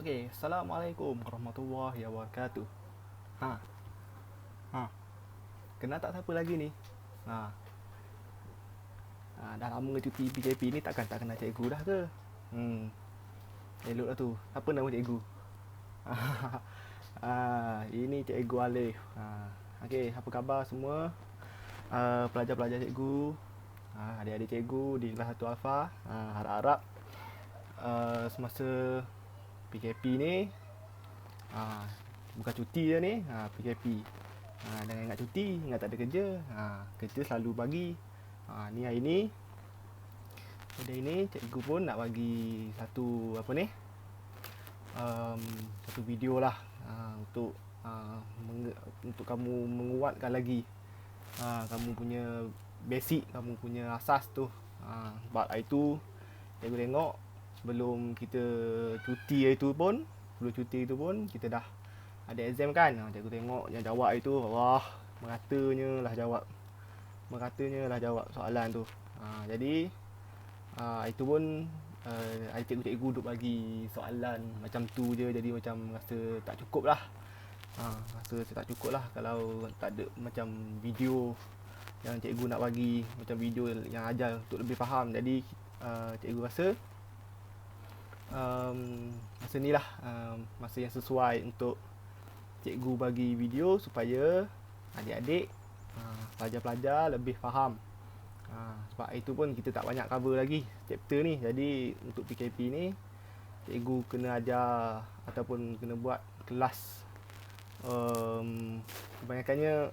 Okey, Assalamualaikum warahmatullahi wabarakatuh. Ha, ha. Kenal tak siapa lagi ni? Ha, dah lama cuti PKP ni tak kenal cikgu dah ke? Hmm, eloklah tu. Apa nama cikgu? Ini cikgu Alif. Okey, apa khabar semua? Pelajar-pelajar cikgu, adik-adik cikgu di kelas 1 Alfa. Harap-harap semasa PKP ni, bukan cuti je ni, PKP. Jangan ingat cuti, ingat tak ada kerja. Kerja selalu bagi. Ni hari ni cikgu pun nak bagi satu apa ni? Satu video lah, untuk untuk kamu menguatkan lagi kamu punya basic, kamu punya asas tu. Sebab hari tu cikgu tengok sebelum kita cuti itu pun kita dah ada exam kan. Cikgu tengok yang jawab itu, wah, meratanya lah jawab soalan tu. Jadi itu pun cikgu-cikgu duk bagi soalan macam tu je, jadi macam rasa tak cukup lah. Rasa tak cukup lah kalau tak ada macam video yang cikgu nak bagi, macam video yang ajar untuk lebih faham. Jadi cikgu rasa masa ni lah masa yang sesuai untuk cikgu bagi video supaya adik-adik, pelajar-pelajar lebih faham. Sebab itu pun kita tak banyak cover lagi chapter ni. Jadi untuk PKP ni cikgu kena ajar ataupun kena buat kelas kebanyakannya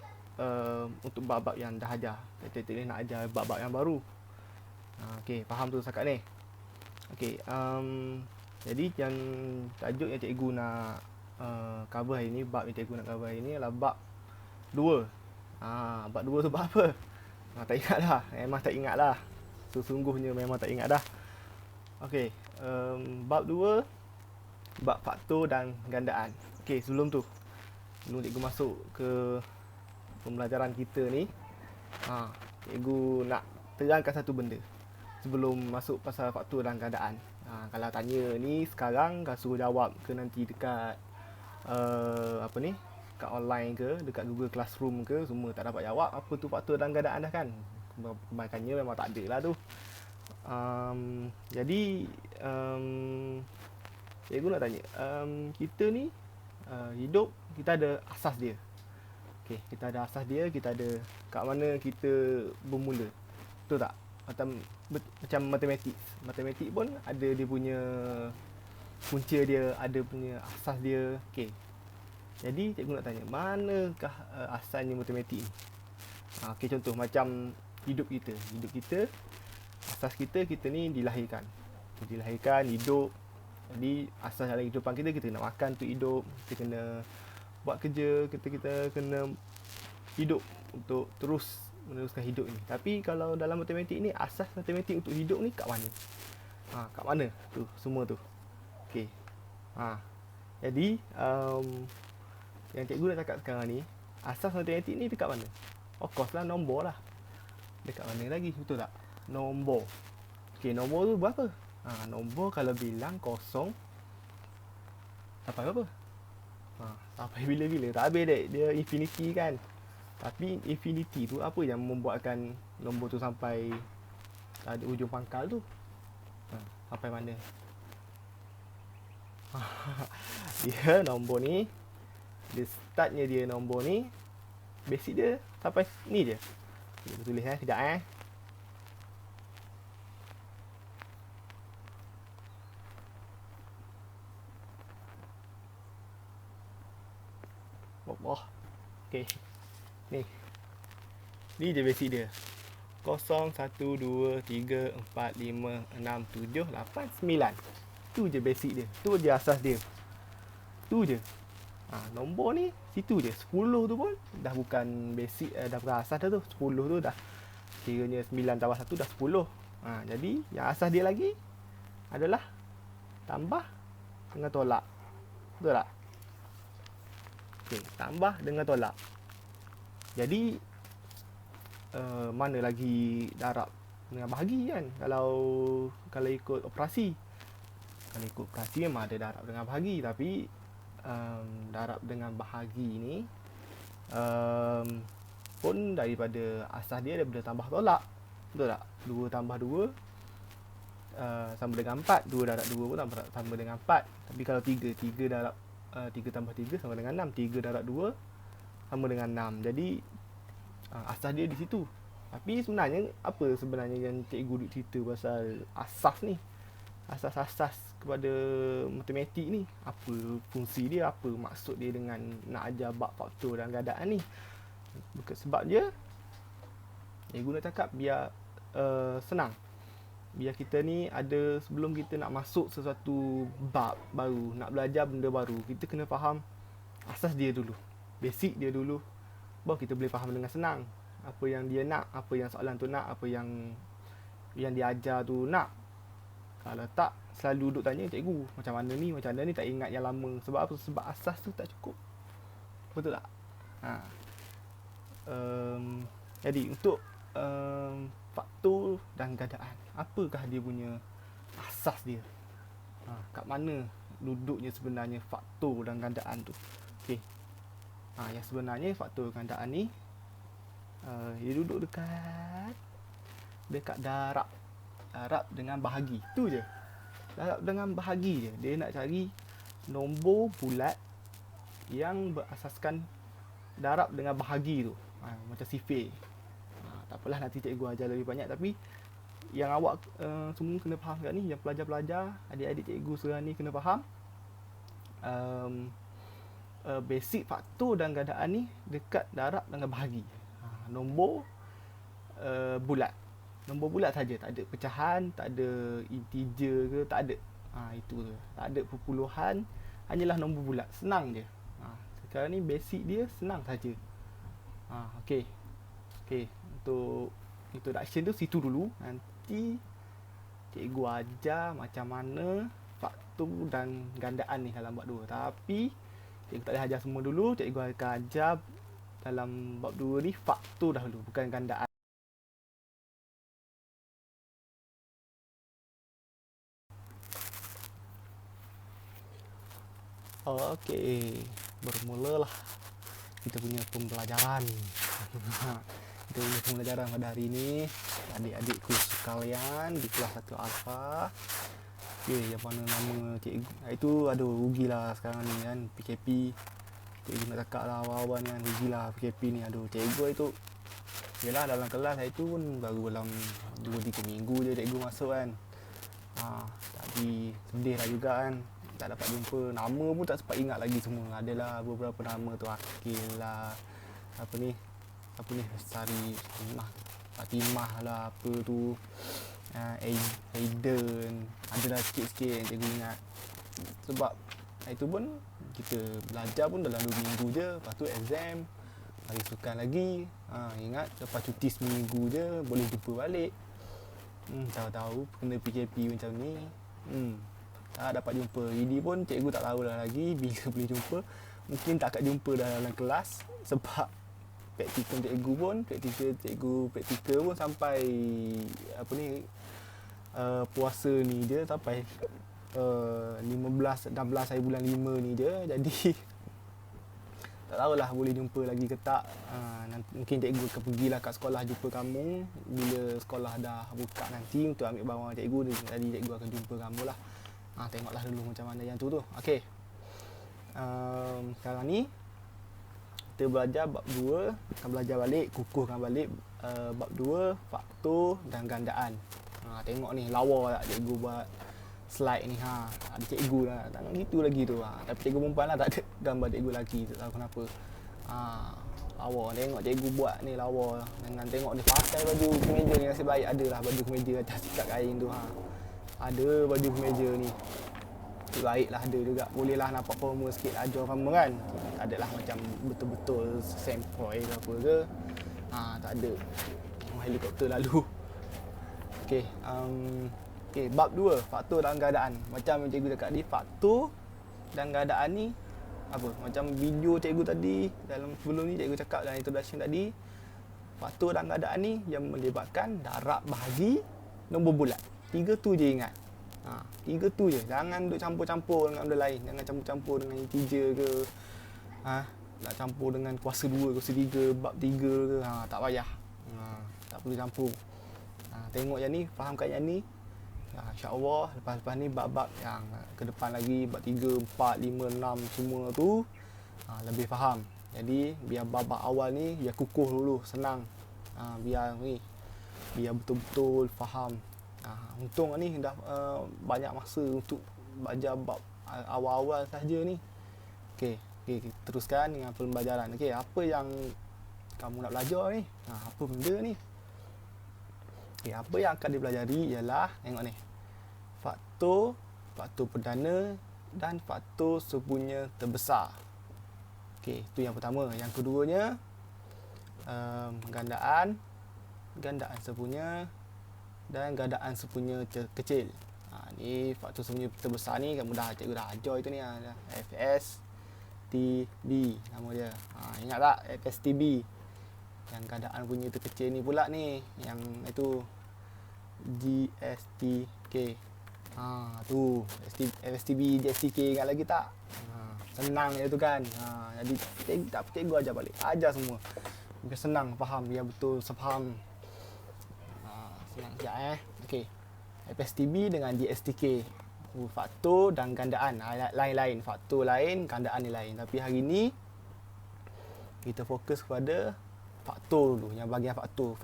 untuk bab-bab yang dah ajar. Chapter ni nak ajar bab-bab yang baru. Okey, faham tu setakat ni? Okey, jadi yang tajuk yang cikgu nak cover hari ni, bab yang cikgu nak cover hari ni adalah bab 2. Bab 2 tu bab apa? Tak ingat dah. Memang tak ingat lah. Sesungguhnya memang tak ingat dah. Okey, bab 2, bab faktor dan gandaan. Okey, sebelum cikgu masuk ke pembelajaran kita ni, cikgu nak terangkan satu benda sebelum masuk pasal faktor dan gandaan. Kalau tanya ni sekarang, kau suruh jawab ke nanti dekat kat online ke, dekat Google Classroom ke, semua tak dapat jawab apa tu faktor dan gandaan dah kan. Kebanyakannya memang tak ada lah tu. Jadi cikgu nak tanya, kita ni hidup, kita ada asas dia. Okey, kita ada asas dia, kita ada kat mana kita bermula. Betul tak? Macam matematik. Matematik pun ada dia punya punca dia, ada punya asas dia. Okey. Jadi cikgu nak tanya, manakah asalnya matematik ni? Okey, contoh macam hidup kita. Hidup kita, asas kita ni dilahirkan. Hidup. Jadi asas dalam kehidupan kita kena makan untuk hidup, kita kena buat kerja, kita kena hidup untuk terus meneruskan hidup ni. Tapi kalau dalam matematik ni, asas matematik untuk hidup ni kat mana? Kat mana tu semua tu? Okey. Jadi yang cikgu nak cakap sekarang ni, asas matematik ni dekat mana? Of course lah, nombor lah. Dekat mana lagi, betul tak? Nombor. Okey, nombor tu berapa? Nombor kalau bilang kosong sampai berapa? Sampai bila-bila. Tak habis dek, dia infinity kan. Tapi infinity tu apa yang membuatkan nombor tu sampai ada ujung pangkal tu? Sampai mana? Dia nombor ni, dia startnya dia nombor ni, basic dia sampai ni je. Kita tulis sekejap Allah. Okey. Ni je basic dia. 0, 1, 2, 3, 4, 5, 6, 7, 8, 9. Tu je basic dia. Tu je asas dia. Tu je. Nombor ni situ je. 10 tu pun dah bukan basic, dah bukan asas dah tu. 10 tu dah kiranya 9 tambah 1 dah 10. Jadi yang asas dia lagi adalah tambah dengan tolak. Betul tak? Okey, tambah dengan tolak. Jadi mana lagi darab dengan bahagi kan, kalau ikut operasi. Kalau ikut Prasi memang ada darab dengan bahagi, tapi darab dengan bahagi ni um, pun daripada asas dia daripada tambah tolak. Betul tak? 2 tambah 2 sama dengan 4. 2 darab 2 pun sama dengan 4. Tapi kalau 3 darab 3 tambah 3 sama dengan 6. 3 darab 2 sama dengan 6. Jadi asas dia di situ. Tapi sebenarnya apa sebenarnya yang cikgu duk cerita pasal asas ni? Asas-asas kepada matematik ni. Apa fungsi dia? Apa maksud dia dengan nak ajar bab faktor dan gandaan ni? Sebab dia cikgu nak cakap biar senang. Biar kita ni ada, sebelum kita nak masuk sesuatu bab baru, nak belajar benda baru, kita kena faham asas dia dulu, basic dia dulu, baru kita boleh faham dengan senang apa yang dia nak, apa yang soalan tu nak, apa yang dia ajar tu nak. Kalau tak, selalu duduk tanya cikgu macam mana ni, tak ingat yang lama. Sebab apa? Sebab asas tu tak cukup. Betul tak? Jadi untuk faktor dan gandaan, apakah dia punya asas dia? Kat mana duduknya sebenarnya faktor dan gandaan tu? Okey. Yang sebenarnya faktor gandaan ni dia duduk dekat darab dengan bahagi. Tu je. Darab dengan bahagi je. Dia nak cari nombor bulat yang berasaskan darab dengan bahagi tu. Macam sifir. Tak apalah, nanti cikgu ajar lebih banyak, tapi yang awak semua kena faham kat ni, yang pelajar-pelajar, adik-adik cikgu sekarang ni kena faham basic faktor dan gandaan ni dekat darab dengan bahagi. Nombor bulat. Nombor bulat saja, tak ada pecahan, tak ada integer ke, tak ada. Itu tu. Tak ada perpuluhan, hanyalah nombor bulat. Senang je. Sekarang ni basic dia senang saja. Okey. Untuk introduction tu situ dulu. Nanti cikgu ajar macam mana faktor dan gandaan ni dalam bab 2. Tapi cikgu tak boleh ajar semua dulu. Cikgu akan ajar dalam bab 2 ni faktor dahulu, bukan gandaan. Okey, bermulalah kita punya pembelajaran. Kita punya pembelajaran pada hari ini, adik-adikku sekalian di kelas 1 Alpha. Okey, yang mana nama cikgu itu, aduh rugilah sekarang ni kan, PKP. Cikgu nak cakap lah awal-awal kan, rugilah PKP ni. Aduh, cikgu itu yelah dalam kelas saya tu pun baru dalam 2-3 minggu je cikgu masuk kan. Tapi sedih lah juga kan, tak dapat jumpa. Nama pun tak sempat ingat lagi semua. Adalah beberapa nama tu, Akil lah, apa ni Sari Fatimah lah, apa tu, Aiden. Adalah sikit-sikit yang cikgu ingat. Sebab itu pun kita belajar pun dalam 2 minggu je. Lepas tu exam, hari sukan lagi. Ingat lepas cuti seminggu je boleh jumpa balik. Tahu-tahu kena PKP macam ni, tak dapat jumpa. Ini pun cikgu tak tahulah lagi bila boleh jumpa. Mungkin tak akan jumpa dalam kelas. Sebab praktikal cikgu pun, praktikal pun sampai puasa ni je, sampai 16 hari bulan 5 ni je. Jadi tak tahulah boleh jumpa lagi ke tak. Mungkin cikgu akan pergilah kat sekolah jumpa kamu bila sekolah dah buka nanti untuk ambil bawang cikgu. Jadi cikgu akan jumpa kamu lah. Tengoklah dulu macam mana yang tu. Okey. Sekarang ni kita belajar bab 2, akan belajar balik, kukuhkan balik bab 2, faktor dan gandaan. Tengok ni lawa tak cikgu buat slide ni. Ada cikgu lah, tak nak gitu lagi tu. Tapi cikgu perempuan lah, tak ada gambar cikgu lelaki, tak tahu kenapa. Lawa, tengok cikgu buat ni lawa. Dengan tengok dia pakai baju kemeja ni, nasib baik ada lah baju kemeja atas sikat kain tu. Ada baju kemeja ni, baiklah ada juga. Bolehlah nampak formal sikit, ajar formal kan. Tak adalah macam betul-betul sempoi ke apa ke. Tak ada. Helikopter lalu. Okey, bab 2, faktor dan gandaan. Macam yang cikgu cakap tadi, faktor dan gandaan ni apa? Macam video cikgu tadi, dalam sebelum ni cikgu cakap dalam introduction tadi, faktor dan gandaan ni yang melibatkan darab, bahagi, nombor bulat. 3 tu je ingat. Tiga tu je. Jangan duk campur-campur dengan benda lain. Jangan campur-campur dengan integer ke. Nak campur dengan kuasa 2, kuasa 3, bab 3 ke. Tak payah. Tak perlu campur. Tengok yang ni, fahamkan yang ni. InsyaAllah lepas-lepas ni bab-bab yang ke depan lagi, bab 3, 4, 5, 6 semua tu lebih faham. Jadi biar bab-bab awal ni biar kukuh dulu, senang. Biar betul-betul faham. Untung ni dah banyak masa untuk belajar bab awal-awal saja ni. Okey, kita teruskan dengan pembelajaran. Okey, apa yang kamu nak belajar ni? Apa benda ni? Okey, apa yang akan dipelajari ialah, tengok ni. Faktor perdana dan faktor sempurna terbesar. Okey, itu yang pertama. Yang keduanya gandaan sempurna dan gandaan sempurna kecil. Ni faktor sempurna terbesar ni kamu cikgu dah ajar itu ni, FSTB nama dia. Ingat tak FSTB? Yang gandaan punya terkecil ni pula ni, yang itu GSTK. Tu FSTB, GSTK ingat lagi tak? Senang je tu kan. Jadi cikgu ajar balik. Ajar semua. Biar senang faham, biar betul sepaham. Senang sekejap Okey. FSTB dengan GSTK. Faktor dan gandaan. Lain-lain. Faktor lain, gandaan ni lain. Tapi hari ni kita fokus kepada faktor dulu. Yang bahagian faktor.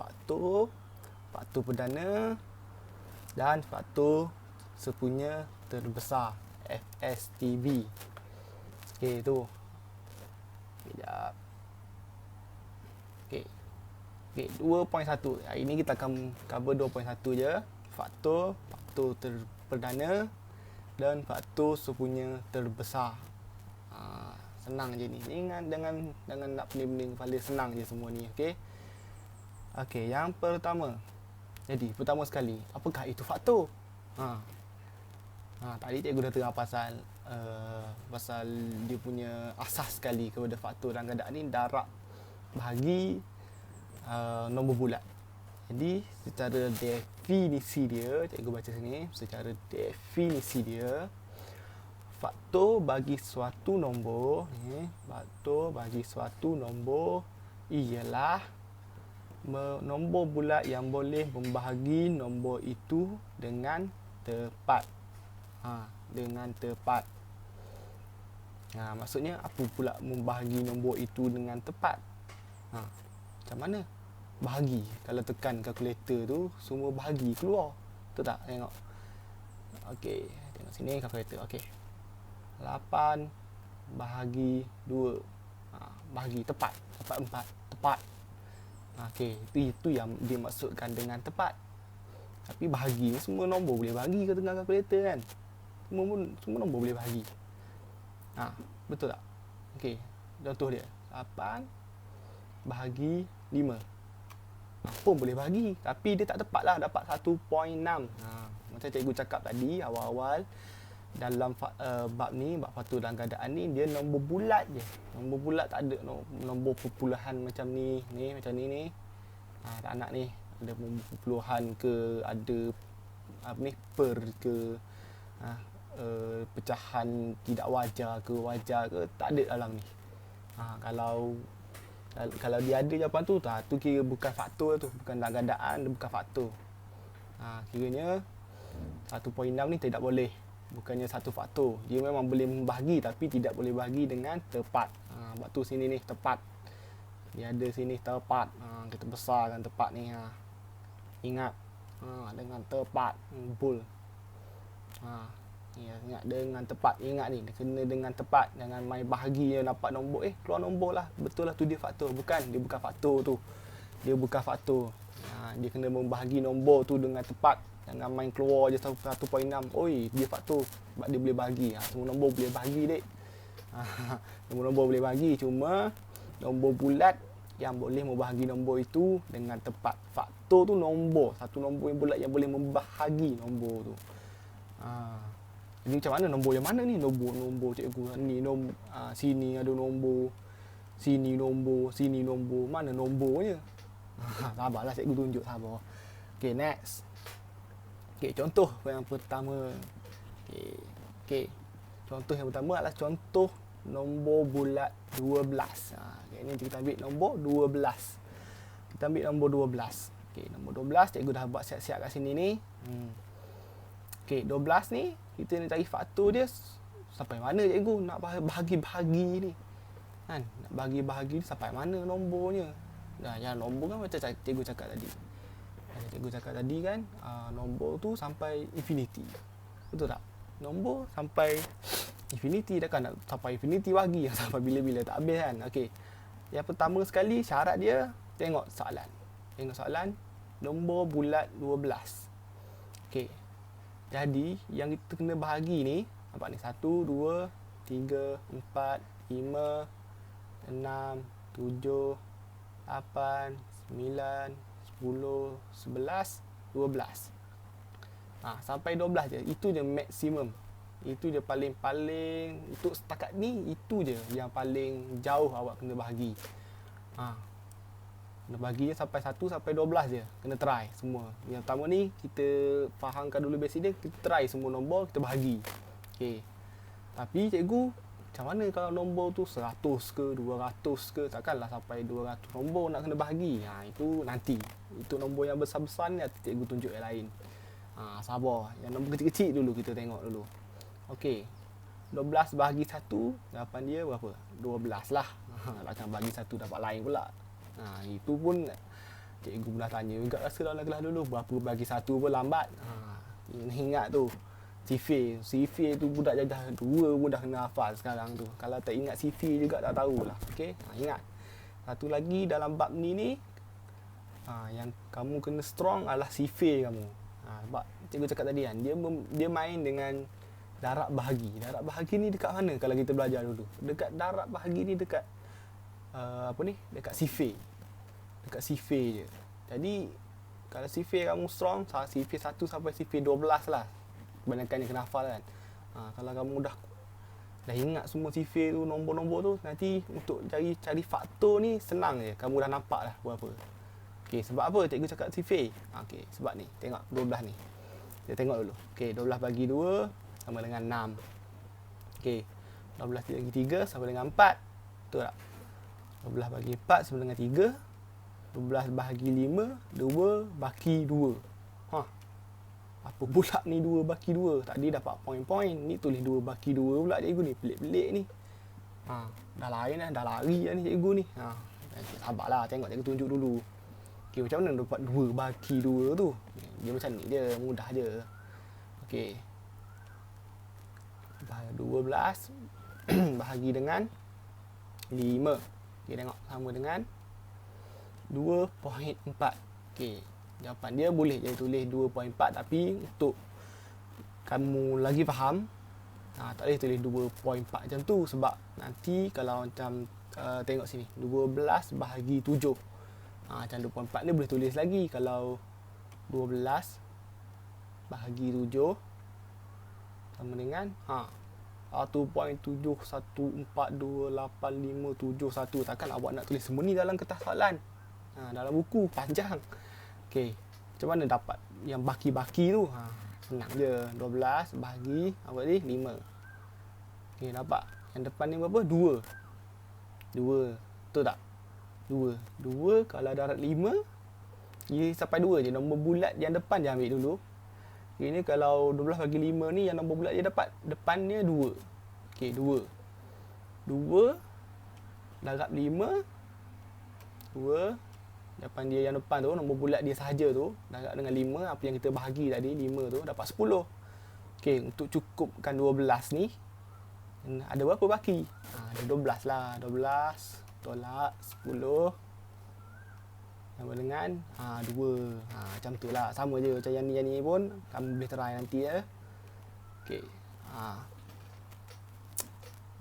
Faktor perdana dan faktor sempurna terbesar. FSTB. Okey, tu. Sekejap. Okey, 2.1. Hari ni kita akan cover 2.1 je. Faktor perdana dan faktor sempurna terbesar. Senang je ni. Jangan nak pening-pening kepala, senang je semua ni, okey. Okey, yang pertama. Jadi, pertama sekali, apakah itu faktor? Tadi cikgu dah terang pasal dia punya asas sekali kepada faktor dan gandaan ni, darab bahagi nombor bulat. Jadi secara definisi dia, cikgu baca sini, secara definisi dia, faktor bagi suatu nombor ialah nombor bulat yang boleh membahagi nombor itu dengan tepat. Maksudnya apa pula membahagi nombor itu dengan tepat? Macam mana? Bahagi. Kalau tekan kalkulator tu, semua bahagi keluar. Betul tak? Tengok. Okey, tengok sini kalkulator. Okey. 8 bahagi 2. Bahagi tepat. Dapat 4. Tepat. Okey, itu yang dimaksudkan dengan tepat. Tapi bahagi ni semua nombor boleh bahagi ke tengah kalkulator kan? Semua nombor boleh bahagi. Betul tak? Okey, contoh dia. 8 bahagi 5. Pun boleh bahagi, tapi dia tak tepat lah, dapat 1.6. Macam cikgu cakap tadi awal-awal, dalam bab ni, bab faktor dan gandaan ni, dia nombor bulat je. Nombor bulat, tak ada nombor perpuluhan macam ni macam ni. Tak nak ni, ada perpuluhan ke, ada per ke, pecahan tidak wajar ke, wajar ke, tak ada dalam ni. Kalau dia ada jawapan tu kira bukan faktor tu, bukan dalam gandaan, dia bukan faktor. Kiranya 1.6 ni tidak boleh. Bukannya satu faktor. Dia memang boleh membahagi tapi tidak boleh bahagi dengan tepat. Sebab tu sini ni tepat. Dia ada sini tepat. Kita besarkan tepat ni. Ingat. Dengan tepat. Betul. Ingat dengan tepat. Ingat ni, kena dengan tepat. Jangan main bahagi yang dapat nombor. Keluar nombor lah. Betul lah tu dia faktor. Bukan, dia bukan faktor tu. Dia bukan faktor. Dia kena membahagi nombor tu dengan tepat. Jangan main keluar je 1.6. Dia faktor. Sebab dia boleh bahagi. Semua nombor boleh bahagi, dek. Semua nombor boleh bahagi. Cuma nombor bulat yang boleh membahagi nombor itu dengan tepat. Faktor tu nombor. Satu nombor yang bulat yang boleh membahagi nombor tu. Jadi macam mana nombor yang mana ni? Nombor cikgu ni sini ada nombor, sini nombor. Mana nombornya? Sabarlah cikgu tunjuk, sabar. Okay, next. Okey, contoh yang pertama. Okey. Okey. Contoh yang pertama adalah contoh nombor bulat 12. Okay, ini kita ambil nombor 12. Kita ambil nombor 12. Okey, nombor 12 cikgu dah buat siap-siap kat sini ni. Okey, 12 ni kita nak cari faktor dia sampai mana cikgu nak bahagi-bahagi ni. Kan? Nak bahagi-bahagi ni sampai mana nombornya. Dah, yang nombor kan macam cikgu cakap tadi. Cikgu cakap tadi kan, nombor tu sampai infinity. Betul tak? Nombor sampai infinity, dah kan nak sampai infinity bagi sampai bila-bila tak habis kan. Okey. Yang pertama sekali syarat dia, tengok soalan. Tengok soalan nombor bulat 12. Okey. Jadi yang kita kena bahagi ni, nampak ni 1 2 3 4 5 6 7 8 9 10 11 12. Sampai 12 je. Itu je maksimum. Itu je paling-paling untuk setakat ni, itu je yang paling jauh awak kena bahagi. Kena bahagi je sampai 1 sampai 12 je. Kena try semua. Yang pertama ni kita fahamkan dulu basic dia, kita try semua nombor kita bahagi. Okey. Tapi cikgu, macam mana kalau nombor tu 100 ke 200 ke, takkanlah sampai 200 nombor nak kena bahagi. Itu nanti. Itu nombor yang besar-besar ni cikgu tunjuk yang lain. Sabar. Yang nombor kecil-kecil dulu kita tengok dulu. Okey. 12 bahagi 1, jawapan dia berapa? 12 lah. Takkan bagi 1 dapat lain pula. Itu pun cikgu pernah tanya juga rasa dalam kelas dulu, berapa bagi 1 pun lambat. Ingat tu. Sifir tu budak jajah 2 pun dah kena hafal sekarang tu. Kalau tak ingat sifir juga tak tahulah. Okey. Ingat. Satu lagi dalam bab ni yang kamu kena strong adalah sifir kamu. Sebab cikgu cakap tadi kan, dia main dengan darab bahagi. Darab bahagi ni dekat mana kalau kita belajar dulu? Dekat darab bahagi ni dekat dekat sifir. Dekat sifir je. Jadi kalau sifir kamu strong, sifir 1 sampai sifir 12 lah. Kebanyakan yang kena hafal kan. Kalau kamu dah ingat semua sifir tu, nombor-nombor tu, nanti untuk cari faktor ni senang je. Kamu dah nampak dah berapa. Okey, sebab apa cikgu cakap sifir? Okey, sebab ni. Tengok 12 ni. Kita tengok dulu. Okey, 12 bagi 2 sama dengan 6. Okey, 12 bagi 3 sama dengan 4. Betul tak? 12 bagi 4 sama dengan 3. 12 bahagi 5, 2 baki 2. Apa pula ni 2 baki 2? Tadi dapat poin-poin. Ni tulis 2 baki 2 pula cikgu ni. Pelik-pelik ni. Dah lain dah. Dah lari dah ni cikgu ni. Sabarlah. Tengok cikgu tunjuk dulu. Okey, macam mana dapat 2 baki 2 tu? Dia macam ni je. Mudah je. Okey. 12 bahagi dengan 5. Okey, tengok. Sama dengan 2.4. Okey. Jawapan dia boleh jadi tulis 2.4, tapi untuk kamu lagi faham, tak boleh tulis 2.4 macam tu, sebab nanti kalau macam tengok sini 12 bahagi 7. Macam 2.4 ni boleh tulis lagi. Kalau 12 bahagi 7 sama dengan 1.714285571. Takkan awak nak tulis semua ni dalam kertas soalan. Dalam buku panjang. Okey, macam mana dapat yang baki-baki tu? Senang je. 12 bahagi apa ni? 5. Okey, nampak? Yang depan ni berapa? 2. Betul tak? 2 kalau darab 5, dia sampai 2 je. Nombor bulat yang depan je ambil dulu. Ini kalau 12 bagi 5 ni, yang nombor bulat dia dapat depannya 2. Okey, 2 darab 5, 2. Jawapan dia yang depan tu, nombor bulat dia sahaja tu, darab dengan 5, apa yang kita bahagi tadi, 5 tu, dapat 10. Okey, untuk cukupkan 12 ni, ada berapa baki? Ada 12 lah. 12 tolak 10 sama dengan 2. Macam tu lah. Sama je macam yang ni pun. Kamu boleh try nanti ya. Okey.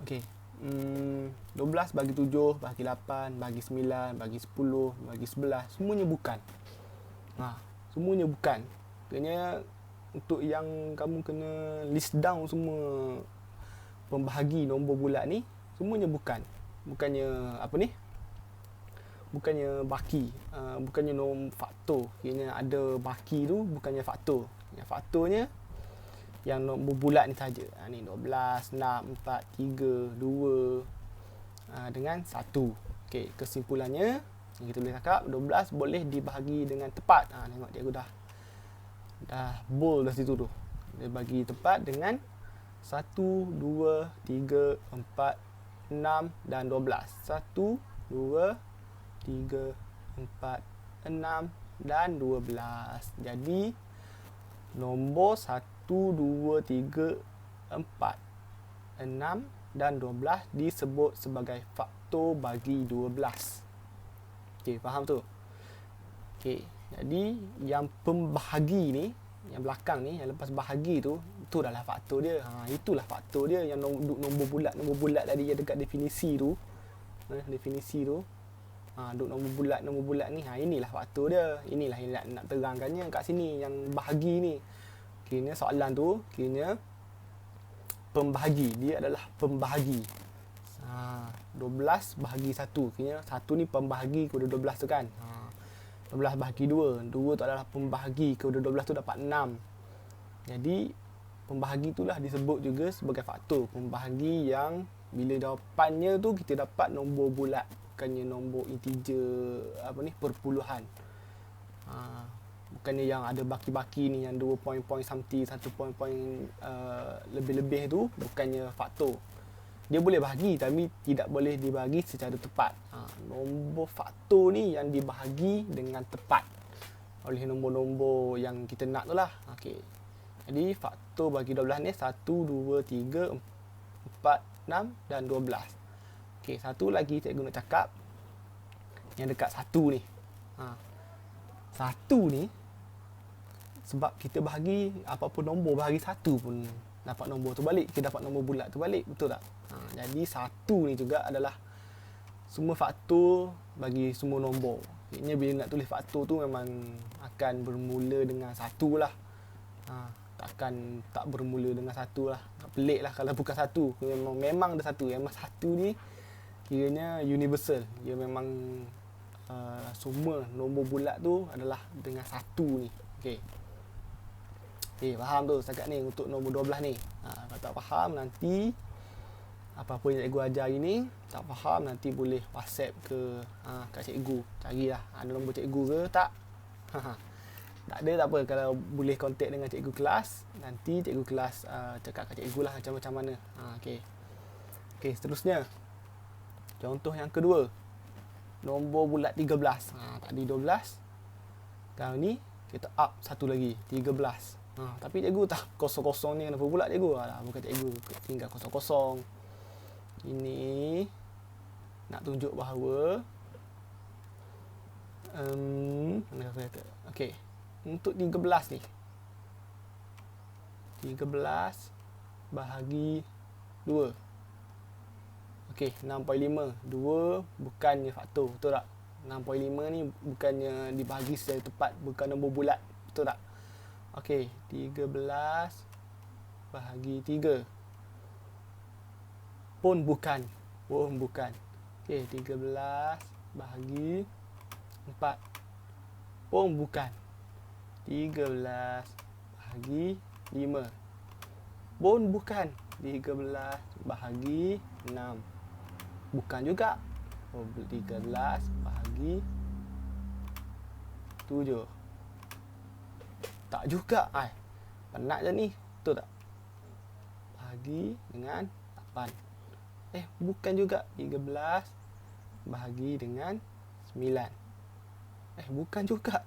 Okey. 12 bagi 7, bagi 8, bagi 9, bagi 10, bagi 11, semuanya bukan. Semuanya bukan. Maknanya untuk yang kamu kena list down semua pembahagi nombor bulat ni, semuanya bukan. Bukannya apa ni? bukannya baki, bukannya faktor. Kiranya ada baki tu bukannya faktor. Yang faktornya yang nombor bulat ni saja. Ni 12, 6, 4, 3, 2 dengan 1. Okey, kesimpulannya yang kita boleh cakap 12 boleh dibahagi dengan tepat. Tengok cikgu dah bold dah situ tu. Dia bagi tepat dengan 1, 2, 3, 4, 6 dan 12. 1, 2, 3, 4, 6 dan 12. Jadi nombor 1, 2, 3, 4, 6 dan 12 disebut sebagai faktor bagi 12. Okey, faham tu? Okey, jadi yang pembahagi ni, yang belakang ni, yang lepas bahagi tu, itu adalah faktor dia. Itulah faktor dia yang nombor bulat tadi yang dekat definisi tu. Definisi tu. Duk nombor bulat ni, inilah faktor dia. Inilah yang nak terangkannya kat sini, yang bahagi ni. Kiranya soalan tu, kiranya pembahagi. Dia adalah pembahagi. 12 bahagi 1. Kiranya 1 ni pembahagi kepada 12 tu kan. 12 bahagi 2. 2 tu adalah pembahagi kepada 12 tu dapat 6. Jadi pembahagi itulah disebut juga sebagai faktor. Pembahagi yang bila jawapannya tu kita dapat nombor bulat, bukannya nombor integer perpuluhan. Bukannya yang ada baki-baki ni, yang 2 point something, 1 point lebih-lebih tu bukannya faktor. Dia boleh bahagi tapi tidak boleh dibahagi secara tepat. Nombor faktor ni yang dibahagi dengan tepat oleh nombor-nombor yang kita nak tu lah. Okey. Jadi faktor bagi 12 ni 1, 2, 3, 4, 6 dan 12. Okey, satu lagi cikgu nak cakap yang dekat 1 ni. 1 ni sebab kita bahagi apa-apa nombor, bahagi 1 pun dapat nombor tu balik, kita dapat nombor bulat tu balik, betul tak? Jadi 1 ni juga adalah semua faktor bagi semua nombor. Maksudnya bila nak tulis faktor tu memang akan bermula dengan 1 lah. Tak bermula dengan 1 lah. Pelik lah kalau bukan 1. Memang ada 1. Memang 1 ni kiranya universal. Dia memang semua nombor bulat tu adalah dengan 1 ni. Okey. Faham tu setakat ni untuk nombor 12 ni. Kalau tak faham nanti apa-apa yang cikgu ajar ini tak faham, nanti boleh WhatsApp ke kat cikgu. Carilah ada nombor cikgu ke tak. Tak ada tak apa, kalau boleh kontak dengan cikgu kelas, nanti cikgu kelas cakap kat cikgu lah macam mana. Okey, seterusnya contoh yang kedua, nombor bulat 13. Tadi 12, sekarang ni kita up satu lagi 13. Tapi cikgu tak kosong-kosong ni kenapa pula cikgu? Bukan cikgu tinggal kosong-kosong. Ini nak tunjuk bahawa mana kata? Okey, untuk 13 ni, 13 bahagi 2. Okey, 6.5. 2 bukannya faktor, betul tak? 6.5 ni bukannya dibahagi secara tepat, bukan nombor bulat, betul tak? Okey, 13 bahagi 3 pun bukan. Okey, 13 bahagi 4 pun bukan. 13 bahagi 5 pun bukan. 13 bahagi 6 bukan juga. 13 bahagi 7 tak juga. Penat je ni, betul tak? Bahagi dengan 8. Bukan juga. 13 bahagi dengan 9. Bukan juga.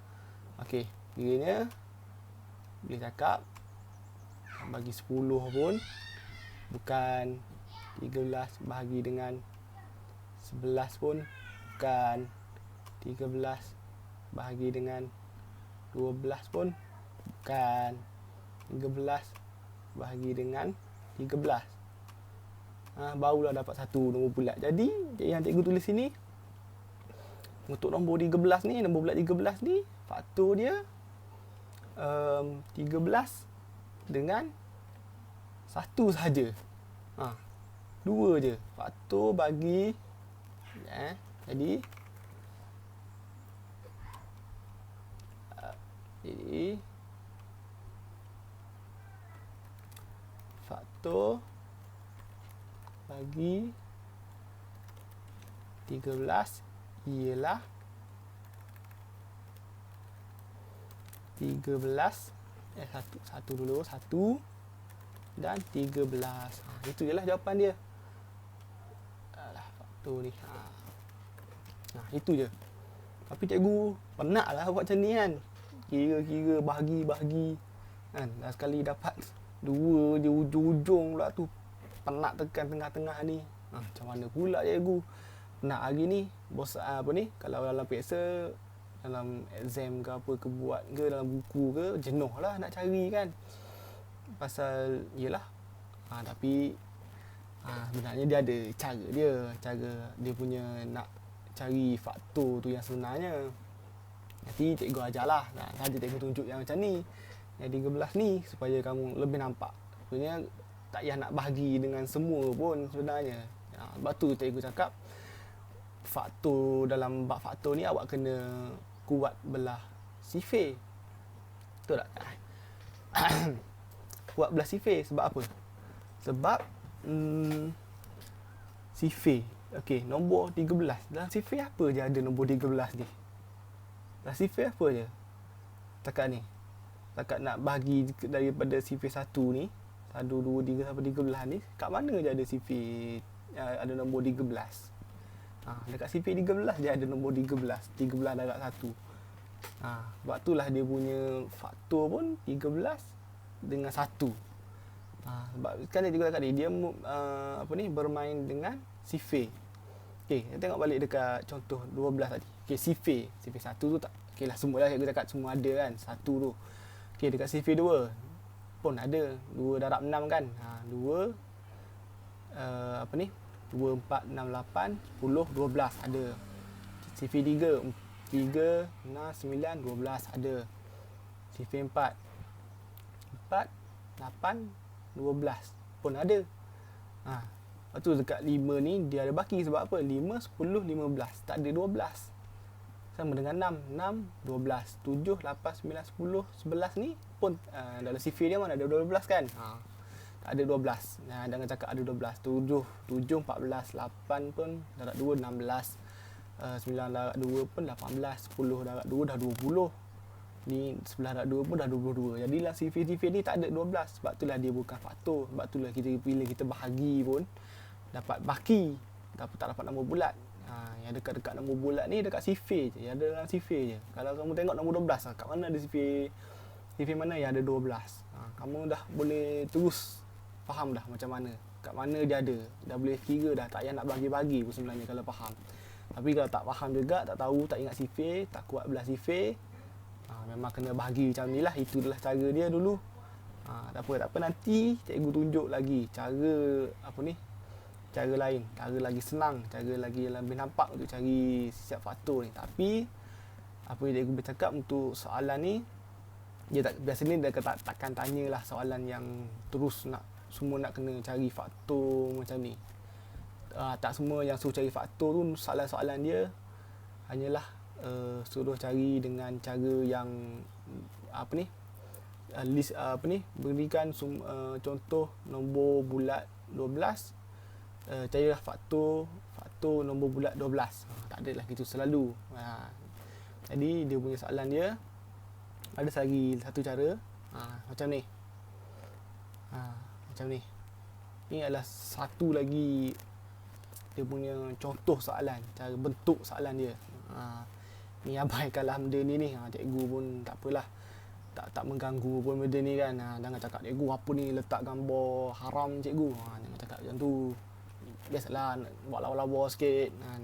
Okey, kiranya boleh cakap bagi 10 pun bukan. 13 bahagi dengan 11 pun bukan. 13 bahagi dengan 12 pun bukan. 13 bahagi dengan 13. Barulah dapat satu nombor bulat. Jadi yang cikgu tulis sini, untuk nombor 13 ni, nombor bulat 13 ni, faktor dia 13 dengan 1 sahaja. 2 je faktor bagi jadi Jadi faktor bagi 13 ialah 13 satu dulu, 1 dan 13. Itu jelah jawapan dia. Alah, faktor ni. Itu je. Tapi cikgu penatlah buat macam ni kan. Kira-kira bahagi-bahagi kan. Dah sekali dapat 2 je ujung-ujung pula tu. Penat tekan tengah-tengah ni. Macam mana pula cikgu? Penat hari ni. Bos apa ni? Kalau dalam PSA, dalam exam ke apa ke buat ke, dalam buku ke, jenuh lah nak cari kan. Pasal yelah. Tapi sebenarnya dia ada cara dia. Cara dia punya nak cari faktor tu yang sebenarnya. Nanti cikgu ajarlah. Saja cikgu tunjuk yang macam ni, yang 13 ni, supaya kamu lebih nampak. Sebenarnya tak payah nak bahagi dengan semua pun sebenarnya. Sebab tu cikgu cakap faktor, dalam bab faktor ni awak kena kuat belah sifir. Betul tak? Kuat belah sifir. Sebab apa? Sebab sifir, okey, nombor 13. Dalam sifir apa je ada nombor 13 ni? Dalam sifir apa je? Takat ni. Takat nak bahagi daripada sifir 1 ni, 1, 2, 3 sampai 13 ni, kat mana je ada sifir, ada nombor 13? Dekat sifir 13 je ada nombor 13. 13 darab 1. Sebab itulah dia punya faktor pun 13 dengan 1. Sebab kan dia juga cakap dia bermain dengan sifir. Okey, kita tengok balik dekat contoh 12 tadi. Okey, sifir 1 tu tak. Okeylah, semualah cikgu cakap semua ada kan, 1 tu. Okey, dekat sifir 2 pun ada 2 darab 6 kan. 2 2, 4, 6, 8, 10, 12 ada. Sifir 3, 3, 6, 9, 12 ada. Sifir 4, 4, 8, 12 pun ada. Lepas tu dekat 5 ni dia ada baki. Sebab apa? 5, 10, 15. Tak ada 12. Sama dengan 6, 12, 7, 8, 9, 10, 11 ni pun dalam sifir dia mana ada 12 kan. Tak ada 12. Jangan cakap ada 12. 7, 14, 8 pun darab 2, 16. 9 darab 2 pun 18. 10 darab 2 dah 20. Ni 11 darab 2 pun dah 22. Jadi lah sifir-sifir ni tak ada 12. Sebab itulah dia bukan faktor. Sebab itulah bila kita bahagi pun dapat baki. Tak dapat nombor bulat. Yang dekat-dekat nombor bulat ni dekat sifir je. Yang ada dalam sifir je. Kalau kamu tengok nombor 12, kat mana ada sifir mana yang ada 12. Kamu dah boleh terus faham dah macam mana, kat mana dia ada. Dah boleh kira dah, tak payah nak bagi-bagi pun sebenarnya kalau faham. Tapi kalau tak faham juga, tak tahu, tak ingat sifir, tak kuat belah sifir, memang kena bahagi macam ni lah. Itu adalah cara dia dulu. Tak apa, nanti cikgu tunjuk lagi cara cara lain, cara lagi senang, cara lagi lebih nampak untuk cari setiap faktor ni. Tapi apa yang cikgu bercakap untuk soalan ni, dia biasanya dia takkan tanyalah soalan yang terus semua nak kena cari faktor macam ni. Tak semua yang suruh cari faktor tu, soalan-soalan dia hanyalah suruh cari dengan cara yang berikan contoh nombor bulat 12, carilah faktor nombor bulat 12. Tak adalah gitu selalu. Jadi dia punya soalan dia ada lagi satu cara, macam ni. Macam ni. Ini adalah satu lagi dia punya contoh soalan, cara bentuk soalan dia. Ni abaikanlah benda ni. Cikgu pun tak apalah. Tak mengganggu pun benda ni kan. Jangan cakap cikgu apa ni letak gambar haram cikgu. Jangan cakap macam tu. Biasalah buat lawa-lawa sikit kan.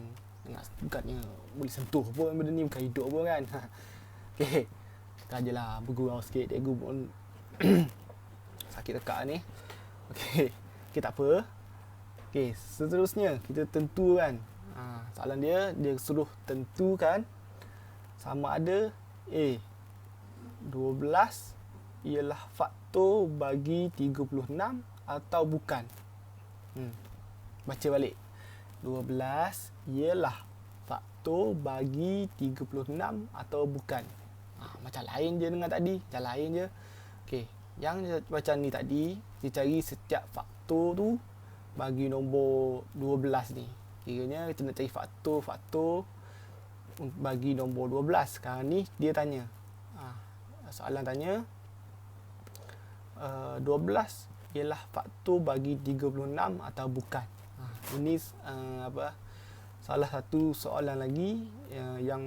Bukannya boleh sentuh pun benda ni, bukan hidup pun kan. Okey. Kita ajalah bergurau sikit, cikgu pun sakit tekak ni. Okey, tak apa. Okey, seterusnya kita tentukan. Soalan dia suruh tentukan sama ada 12 ialah faktor bagi 36 atau bukan. Baca balik. 12 ialah faktor bagi 36 atau bukan. Macam lain je dengan tadi, macam lain je. Okey, yang macam ni tadi, dia cari setiap faktor tu bagi nombor 12 ni. Kiranya kita nak cari faktor bagi nombor 12. Sekarang ni dia tanya, soalan tanya 12 ialah faktor bagi 36 atau bukan. Ini salah satu soalan lagi yang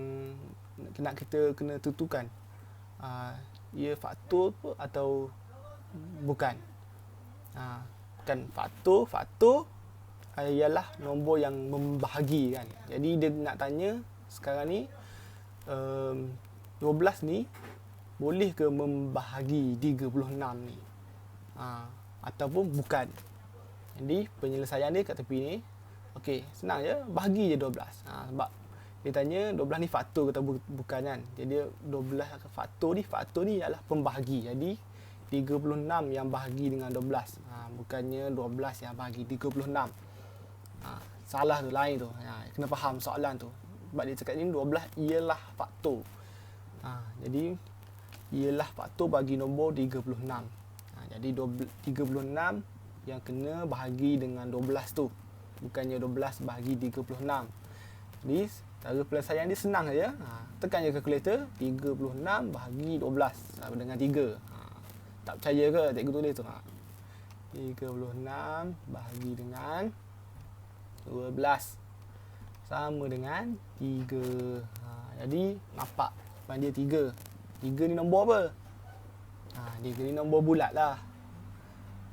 nak kita kena tentukan, ia faktor atau bukan. Kan faktor ialah nombor yang membahagi kan. Jadi dia nak tanya sekarang ni 12 ni boleh ke membahagi 36 ni, ataupun bukan. Jadi penyelesaian dia kat tepi ni, okey, senang je, bahagi je 12. Sebab dia tanya 12 ni faktor atau bukan kan. Jadi 12 faktor ni adalah pembahagi. Jadi 36 yang bahagi dengan 12. Bukannya 12 yang bahagi 36. Salah tu, lain tu. Kena faham soalan tu. Sebab dia cakap ni 12 ialah faktor. Jadi ialah faktor bagi nombor 36. Jadi 36 yang kena bahagi dengan 12 tu, bukannya 12 bahagi 36. Jadi cara penyelesaian dia senang saja. Tekan je kalkulator, 36 bahagi 12 dengan 3. Tak percaya ke cikgu tulis tu? 36 bahagi dengan 12 sama dengan 3. Jadi nampak depan dia 3. 3 ni nombor apa? 3 ni nombor bulat lah.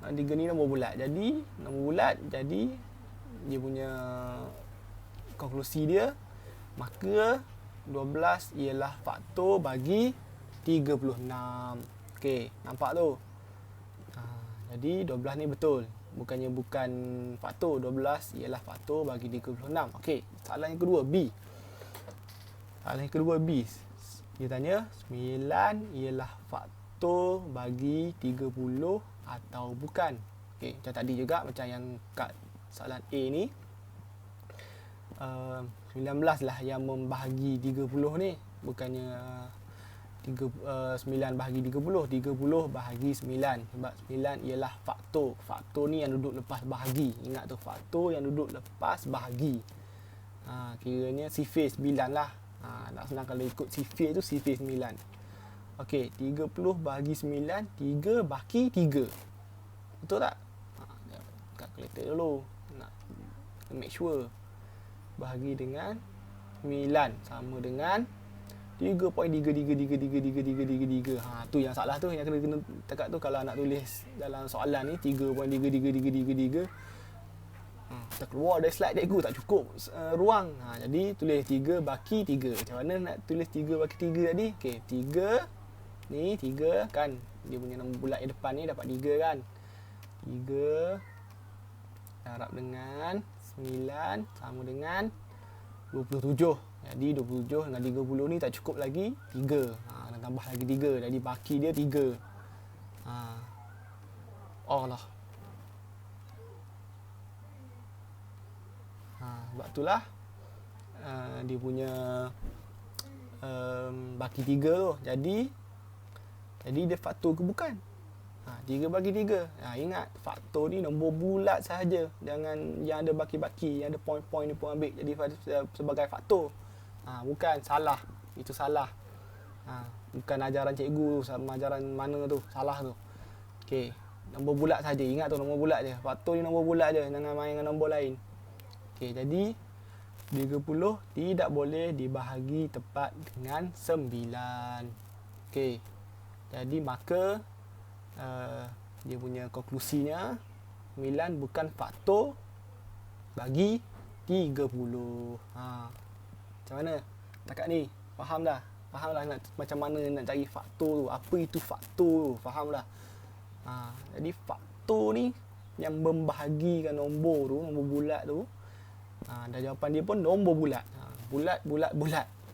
3 ni nombor bulat. Jadi nombor bulat, jadi dia punya konklusi dia, maka 12 ialah faktor bagi 36. Okey, nampak tu? Jadi 12 ni betul. Bukan faktor. 12 ialah faktor bagi 36. Okey, soalan yang kedua, B. Soalan yang kedua, B. Dia tanya 9 ialah faktor bagi 30 atau bukan. Okey, macam tadi juga, macam yang kat soalan A ni, 19 lah yang membahagi 30 ni, bukannya 9 bahagi 30. 30 bahagi 9. Sebab 9 ialah faktor. Faktor ni yang duduk lepas bahagi. Ingat tu, faktor yang duduk lepas bahagi. Kiranya sifir 9 lah. Nak senang kalau ikut sifir tu, sifir 9. Okey, 30 bahagi 9, 3 baki 3. Betul tak? Kalkulator dulu. Nak make sure. Bahagi dengan 9 sama dengan 3.333333. Tu yang salah tu, yang kena tekat tu. Kalau nak tulis dalam soalan ni 3.333333, kita keluar dari slide cikgu, tak cukup ruang. Jadi tulis 3 baki 3. Macam mana nak tulis 3 baki 3 tadi? Okey, 3 ni 3 kan, dia punya nombor bulat yang depan ni dapat 3 kan. 3 darab dengan 9 sama dengan 27. Jadi 27 dengan 30 ni tak cukup lagi 3. Kena tambah lagi 3. Jadi baki dia 3. Allah. Sebab itulah dia punya baki 3 tu. Jadi dia faktor ke bukan? 3 bagi 3. Ingat, faktor ni nombor bulat sahaja. Jangan yang ada baki-baki, yang ada point-point ni pun ambil jadi sebagai faktor. Bukan, salah. Itu salah. Bukan ajaran cikgu tu, sama ajaran mana tu, salah tu. Okey, nombor bulat saja. Ingat tu, nombor bulat je. Faktor ni nombor bulat je, jangan main dengan nombor lain. Okey, jadi 30 tidak boleh dibahagi tepat dengan 9. Okey. Jadi maka dia punya konklusinya 9 bukan faktor bagi 30. Macam mana? Takat ni, faham dah? Faham dah macam mana nak cari faktor tu? Apa itu faktor tu? Faham dah? Jadi faktor ni yang membahagikan nombor tu, nombor bulat tu. Dan jawapan dia pun nombor bulat. Bulat.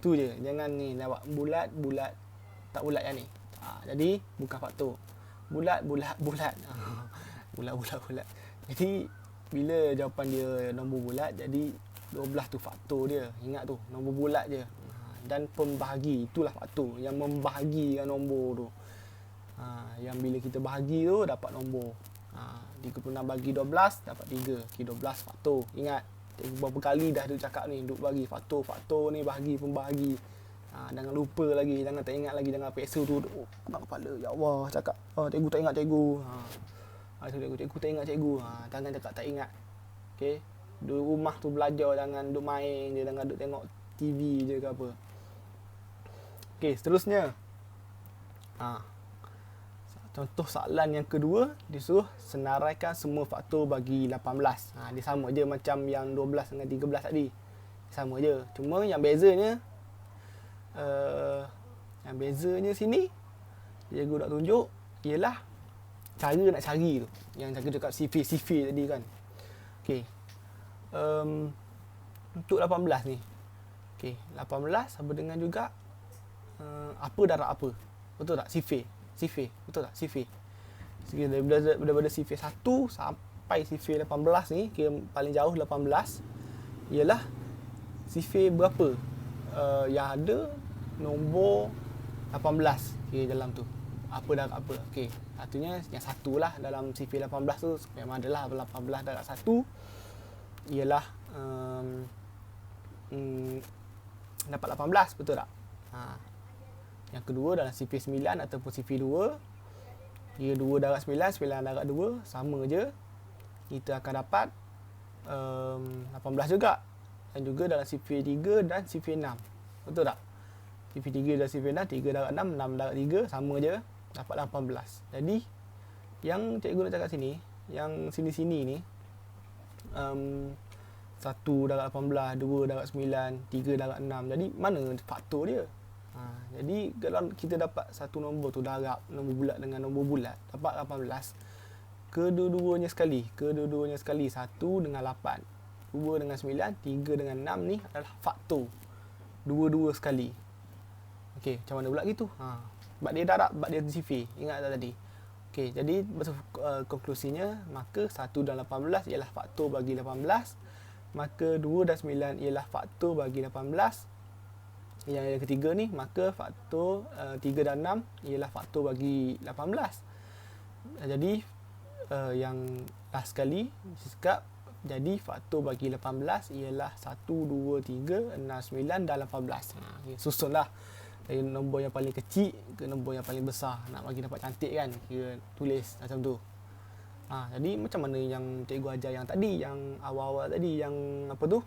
Tu je. Jangan ni nak bulat. Tak bulat yang ni. Jadi bukan faktor. Bulat. Bulat. Jadi bila jawapan dia nombor bulat, jadi 12 tu faktor dia. Ingat tu, nombor bulat je. dan pembahagi. Itulah faktor yang membahagikan nombor tu. Yang bila kita bahagi tu dapat nombor. 36 bagi 12 dapat 3. Okay, 12 faktor. Ingat, berapa kali dah duk cakap ni, duk bagi faktor ni, bahagi, pembahagi. Jangan lupa lagi, jangan tak ingat lagi, jangan peksa tu pegang kepala. Ya Allah, cakap cikgu tak ingat cikgu. Cikgu tak ingat cikgu. Jangan cakap tak ingat. Okey. Di rumah tu belajar, jangan duk main je, jangan duk tengok TV je ke apa. Okey, seterusnya. Contoh soalan yang kedua, disuruh senaraikan semua faktor bagi 18. Dia sama je macam yang 12 dengan 13 tadi. Sama je. Cuma yang bezanya sini cikgu nak tunjuk ialah cara nak cari tu. Yang cikgu cakap sifir tadi kan. Okey. Untuk 18 ni. Okey, 18 sama dengan juga apa darab apa. Betul tak? Sifir. Betul tak? Sifir. Daripada sifir 1 sampai sifir 18 ni, kira paling jauh 18, ialah sifir berapa yang ada nombor 18 kira dalam tu. Apa darab apa. Okey, satunya yang satu lah dalam sifir 18 tu, memang adalah 18 darab 1 ialah dapat 18, betul tak? Yang kedua dalam sifir 9 ataupun sifir 2, dia 2 darab 9, 9 darab 2, sama je. Kita akan dapat 18 juga. Dan juga dalam sifir 3 dan sifir 6. Betul tak? Sifir 3 dan sifir 6, 3 darab 6, 6 darab 3, sama je. Dapat 18. Jadi, yang cikgu nak cakap sini, yang sini-sini ni, 1 darab 18, 2 darab 9, 3 darab 6. Jadi, mana faktor dia? Jadi kalau kita dapat satu nombor tu, darab nombor bulat dengan nombor bulat, dapat 18, kedua-duanya sekali 1 dengan 8, 2 dengan 9, 3 dengan 6 ni adalah faktor dua-dua sekali. Okey, macam mana pula gitu? Sebab dia darab, sebab dia sifir. Ingat tak tadi? Okey, jadi konklusinya, maka 1 dan 18 ialah faktor bagi 18, maka 2 dan 9 ialah faktor bagi 18. Yang ketiga ni, maka faktor 3 dan 6 ialah faktor bagi 18. Jadi yang last sekali cakap, jadi faktor bagi 18 ialah 1, 2, 3, 6, 9 dan 18. Susunlah dari nombor yang paling kecil ke nombor yang paling besar. Nak bagi dapat cantik kan, kira tulis macam tu. Jadi macam mana yang cikgu ajar yang tadi, yang awal-awal tadi, yang apa tu,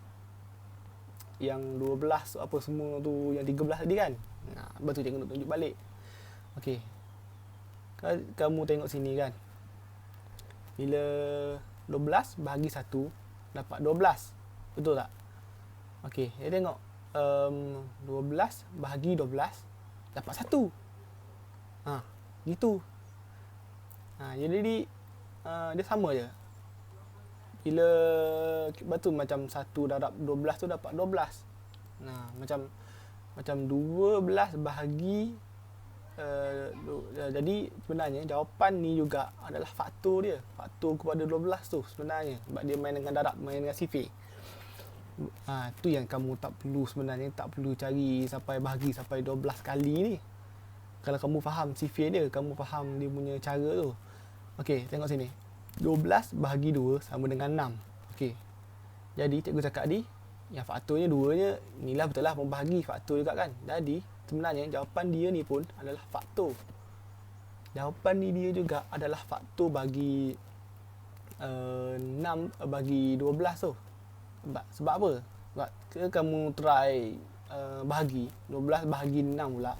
yang 12 apa semua tu, yang 13 tadi kan. Betul, cikgu nak tunjuk balik. Okey, kamu tengok sini kan, bila 12 bahagi 1 dapat 12, betul tak? Okey, dia tengok 12 bahagi 12 dapat 1. Gitu. Jadi dia sama je. Bila betul macam 1 darab 12 tu dapat 12. Macam 12 bahagi jadi sebenarnya jawapan ni juga adalah faktor dia. Faktor kepada 12 tu sebenarnya. Sebab dia main dengan darab, main dengan sifir. Tu yang kamu tak perlu sebenarnya, tak perlu cari sampai bahagi sampai 12 kali ni. Kalau kamu faham sifir dia, kamu faham dia punya cara tu. Okey, tengok sini. 12 bahagi 2 sama dengan 6. Okey. Jadi cikgu cakap tadi, yang faktornya 2-nya, inilah betul lah membahagi faktor juga kan. Jadi sebenarnya jawapan dia ni pun adalah faktor. Jawapan ni dia juga adalah faktor bagi 6 bagi 12 tu. Sebab apa? Sebab kamu try bahagi 12 bahagi 6 pula.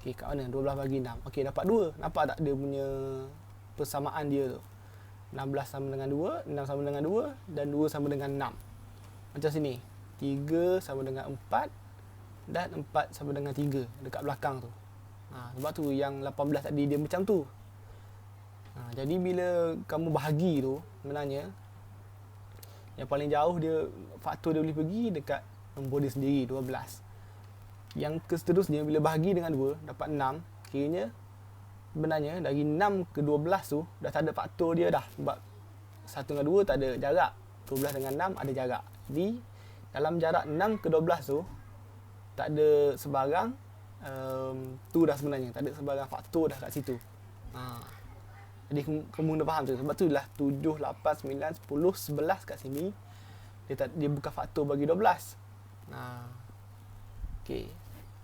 Okey, kat mana? 12 bahagi 6. Okey, dapat 2. Nampak tak dia punya persamaan dia tu? 16 sama dengan 2, 6 sama dengan 2 dan 2 sama dengan 6. Macam sini. 3 sama dengan 4 dan 4 sama dengan 3 dekat belakang tu. Sebab tu yang 18 tadi dia macam tu. Jadi bila kamu bahagi tu, sebenarnya yang paling jauh dia, faktor dia boleh pergi dekat nombor dia sendiri, 12. Yang seterusnya bila bahagi dengan 2 dapat 6, kiranya sebenarnya dari 6 ke 12 tu dah tak ada faktor dia dah. Sebab 1 dengan 2 tak ada jarak, 12 dengan 6 ada jarak. Jadi dalam jarak 6 ke 12 tu, tak ada sebarang tu dah sebenarnya, tak ada sebarang faktor dah kat situ. Jadi kamu dah faham tu. Sebab tu lah 7, 8, 9, 10, 11 kat sini dia bukan faktor bagi 12. Okey.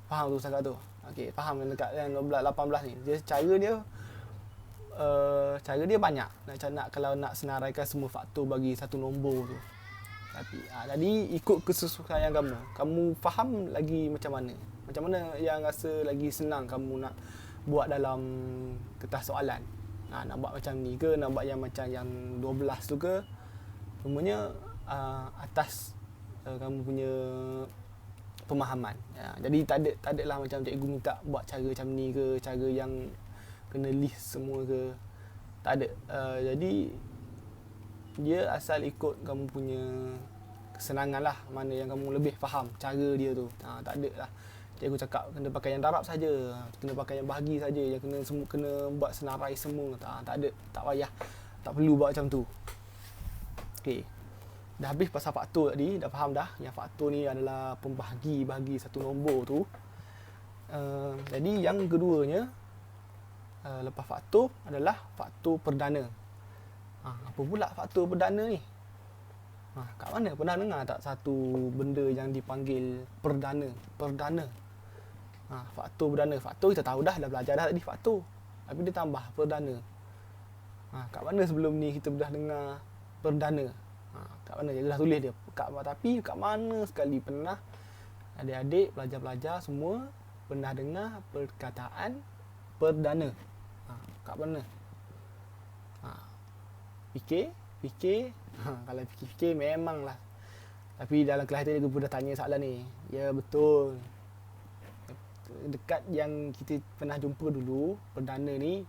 Faham tu setakat tu? Okey, faham dekat yang 12, 18 ni. Dia cara dia banyak. Kalau nak senaraikan semua faktor bagi satu nombor tu. Tapi jadi ikut kesesuaian kamu. Kamu faham lagi macam mana? Macam mana yang rasa lagi senang kamu nak buat dalam kertas soalan? Nak buat macam ni ke, nak buat yang macam yang 12 tu ke? Semuanya atas kamu punya pemahaman. Jadi tak ada lah macam cikgu minta buat cara macam ni ke, cara yang kena list semua ke. Tak ada. Jadi dia asal ikut kamu punya kesenangan lah, mana yang kamu lebih faham cara dia tu. Tak ada lah cikgu cakap kena pakai yang darab saja, kena pakai yang bahagi saja, yang kena buat senarai semua. Tak ada, tak payah, tak perlu buat macam tu. Okey. Dah habis pasal faktor tadi, dah faham dah yang faktor ni adalah pembahagi satu nombor tu. Jadi yang keduanya lepas faktor adalah faktor perdana. Apa pula faktor perdana ni? Kat mana pernah dengar tak satu benda yang dipanggil perdana? Faktor perdana. Faktor kita tahu dah belajar dah tadi faktor. Tapi dia tambah perdana. Kat mana sebelum ni kita dah dengar perdana? Kat mana? Dia dah tulis dia. Tapi kat mana sekali pernah adik-adik, pelajar-pelajar semua pernah dengar perkataan perdana? Kat mana? Fikir. Kalau fikir memanglah. Tapi dalam kelas tu dia pun dah tanya soalan ni. Ya, betul. Dekat yang kita pernah jumpa dulu, perdana ni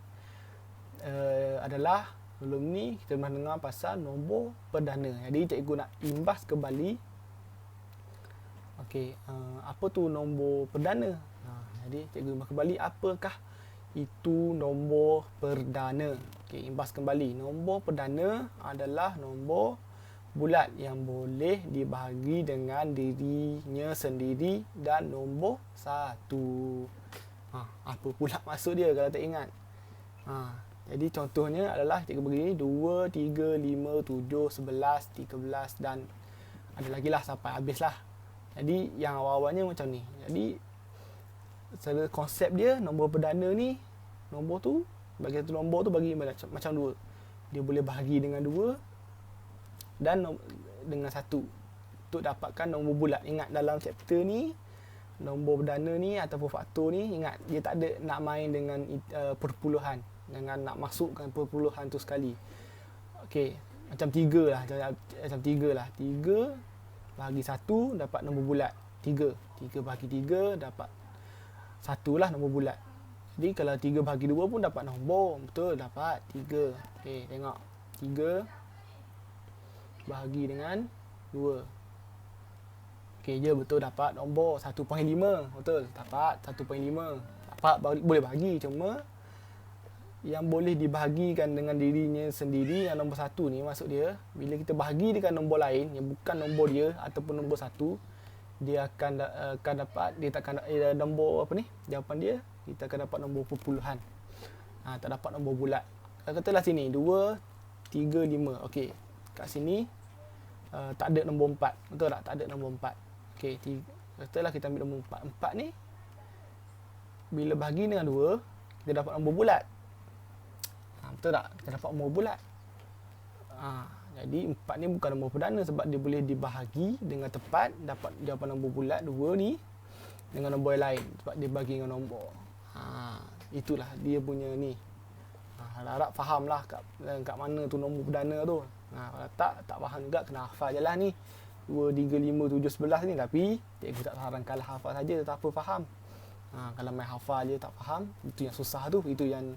adalah sebelum ni kita pernah dengar pasal nombor perdana. Jadi cikgu nak imbas kembali. Okey, apa tu nombor perdana? Jadi cikgu imbas kembali, apakah itu nombor perdana? Okey, imbas kembali. Nombor perdana adalah nombor bulat yang boleh dibahagi dengan dirinya sendiri dan nombor 1. Apa pula maksud dia kalau tak ingat? Jadi contohnya adalah cikgu bagi 2, 3, 5, 7, 11, 13 dan ada lagi lah sampai habis lah. Jadi yang awal-awalnya macam ni. Jadi secara konsep dia, nombor perdana ni, nombor tu, bagi satu nombor tu bagi macam 2. Dia boleh bahagi dengan 2 dan dengan 1 untuk dapatkan nombor bulat. Ingat dalam chapter ni, nombor perdana ni ataupun faktor ni, ingat dia tak ada nak main dengan perpuluhan, dengan nak masukkan perpuluhan tu sekali. Okey, macam 3 lah. Macam 3 lah. 3 bahagi 1 dapat nombor bulat. 3 bahagi 3 dapat 1 lah nombor bulat. Jadi kalau 3 bahagi 2 pun dapat nombor. Betul, dapat 3. Okey, tengok. 3 bahagi dengan 2. Okey je, betul, dapat nombor 1.5. Betul, dapat 1.5. Dapat, boleh bahagi. Cuma yang boleh dibahagikan dengan dirinya sendiri yang nombor 1 ni, maksud dia bila kita bahagi dengan nombor lain yang bukan nombor dia ataupun nombor 1, dia akan dapat, dia takkan nombor apa ni, jawapan dia, kita akan dapat nombor perpuluhan. Tak dapat nombor bulat. Katalah sini 2, 3, 5. Okey, kat sini tak ada nombor 4. Betul tak? Tak ada nombor 4. Okey, katalah kita ambil nombor 4. 4 ni bila bahagi dengan 2, kita dapat nombor bulat. Betul tak? Kita dapat nombor bulat. Jadi 4 ni bukan nombor perdana sebab dia boleh dibahagi dengan tepat, dapat jawapan nombor bulat 2 ni dengan nombor yang lain sebab dia bagi dengan nombor. Itulah dia punya ni. Harap faham lah kat mana tu nombor perdana tu. Kalau tak faham juga, kena hafal je lah ni 2, 3, 5, 7, 11 ni. Tapi cikgu tak sarankan lah hafal saja, tak apa faham. Kalau main hafal je tak faham, itu yang susah tu. Itu yang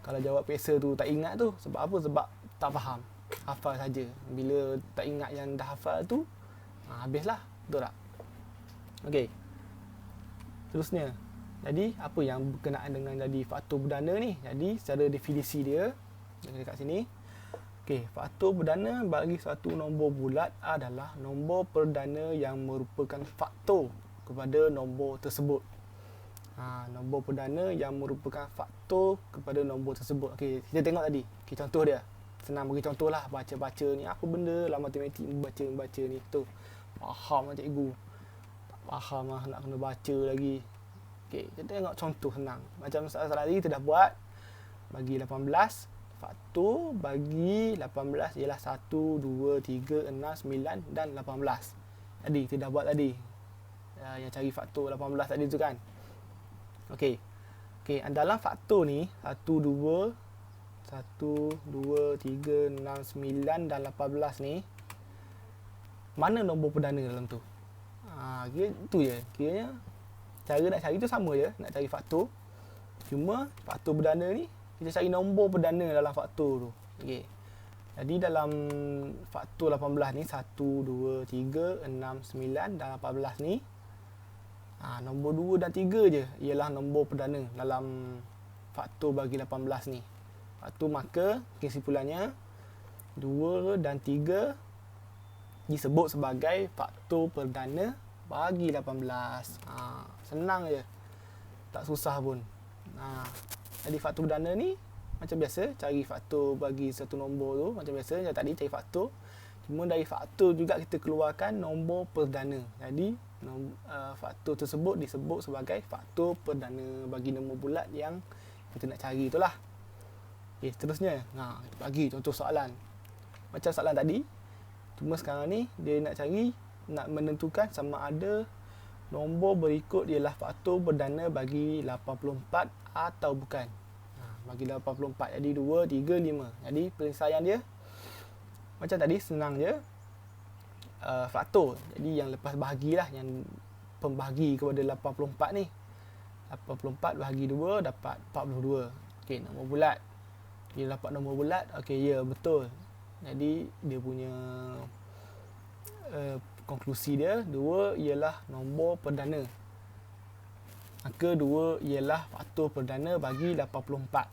kalau jawab PSA tu tak ingat tu. Sebab apa? Sebab tak faham. Hafal saja. Bila tak ingat yang dah hafal tu, habislah. Betul tak? Okey. Terusnya, jadi apa yang berkenaan dengan jadi faktor perdana ni? Jadi secara definisi dia dekat sini. Okey, faktor perdana bagi suatu nombor bulat adalah nombor perdana yang merupakan faktor. kepada nombor tersebut. Nombor perdana yang merupakan faktor kepada nombor tersebut. Okey, kita tengok tadi. Okey, contoh dia. Senang bagi contoh lah. Baca-baca ni apa benda lah matematik baca ni. Tu. Faham lah cikgu. Tak faham lah nak kena baca lagi. Okey, kita tengok contoh senang. Macam soalan tadi kita dah buat. Bagi 18. Faktor bagi 18 ialah 1, 2, 3, 6, 9 dan 18. Tadi kita dah buat tadi. Yang cari faktor 18 tadi tu kan. Okey. Okey, dalam faktor ni 1, 2, 3, 6, 9 dan 18 ni, mana nombor perdana dalam tu? Kira tu je. Kiranya cara nak cari tu sama je, nak cari faktor. Cuma faktor perdana ni kita cari nombor perdana dalam faktor tu. Okey. Jadi dalam faktor 18 ni 1, 2, 3, 6, 9 dan 18 ni, nombor 2 dan 3 je ialah nombor perdana dalam faktor bagi 18 ni. Faktor maka kesimpulannya 2 dan 3 disebut sebagai faktor perdana bagi 18. Senang je. Tak susah pun. Jadi faktor perdana ni macam biasa cari faktor bagi satu nombor tu macam biasa macam tadi cari faktor. Cuma dari faktor juga kita keluarkan nombor perdana. Jadi faktor tersebut disebut sebagai faktor perdana bagi nombor bulat yang kita nak cari itulah. Okey, seterusnya. Kita bagi contoh soalan. Macam soalan tadi. Cuma sekarang ni dia nak menentukan sama ada nombor berikut ialah faktor perdana bagi 84 atau bukan. Bagi 84. Jadi 2, 3, 5. Jadi penyelesaian dia macam tadi senang je. Faktor. Jadi yang lepas bahagilah, yang pembahagi kepada 84 ni. 84 bahagi 2 dapat 42. Okey, nombor bulat. Dia dapat nombor bulat. Okey, ya betul. Jadi dia punya konklusi dia 2 ialah nombor perdana. Maka 2 ialah faktor perdana bagi 84.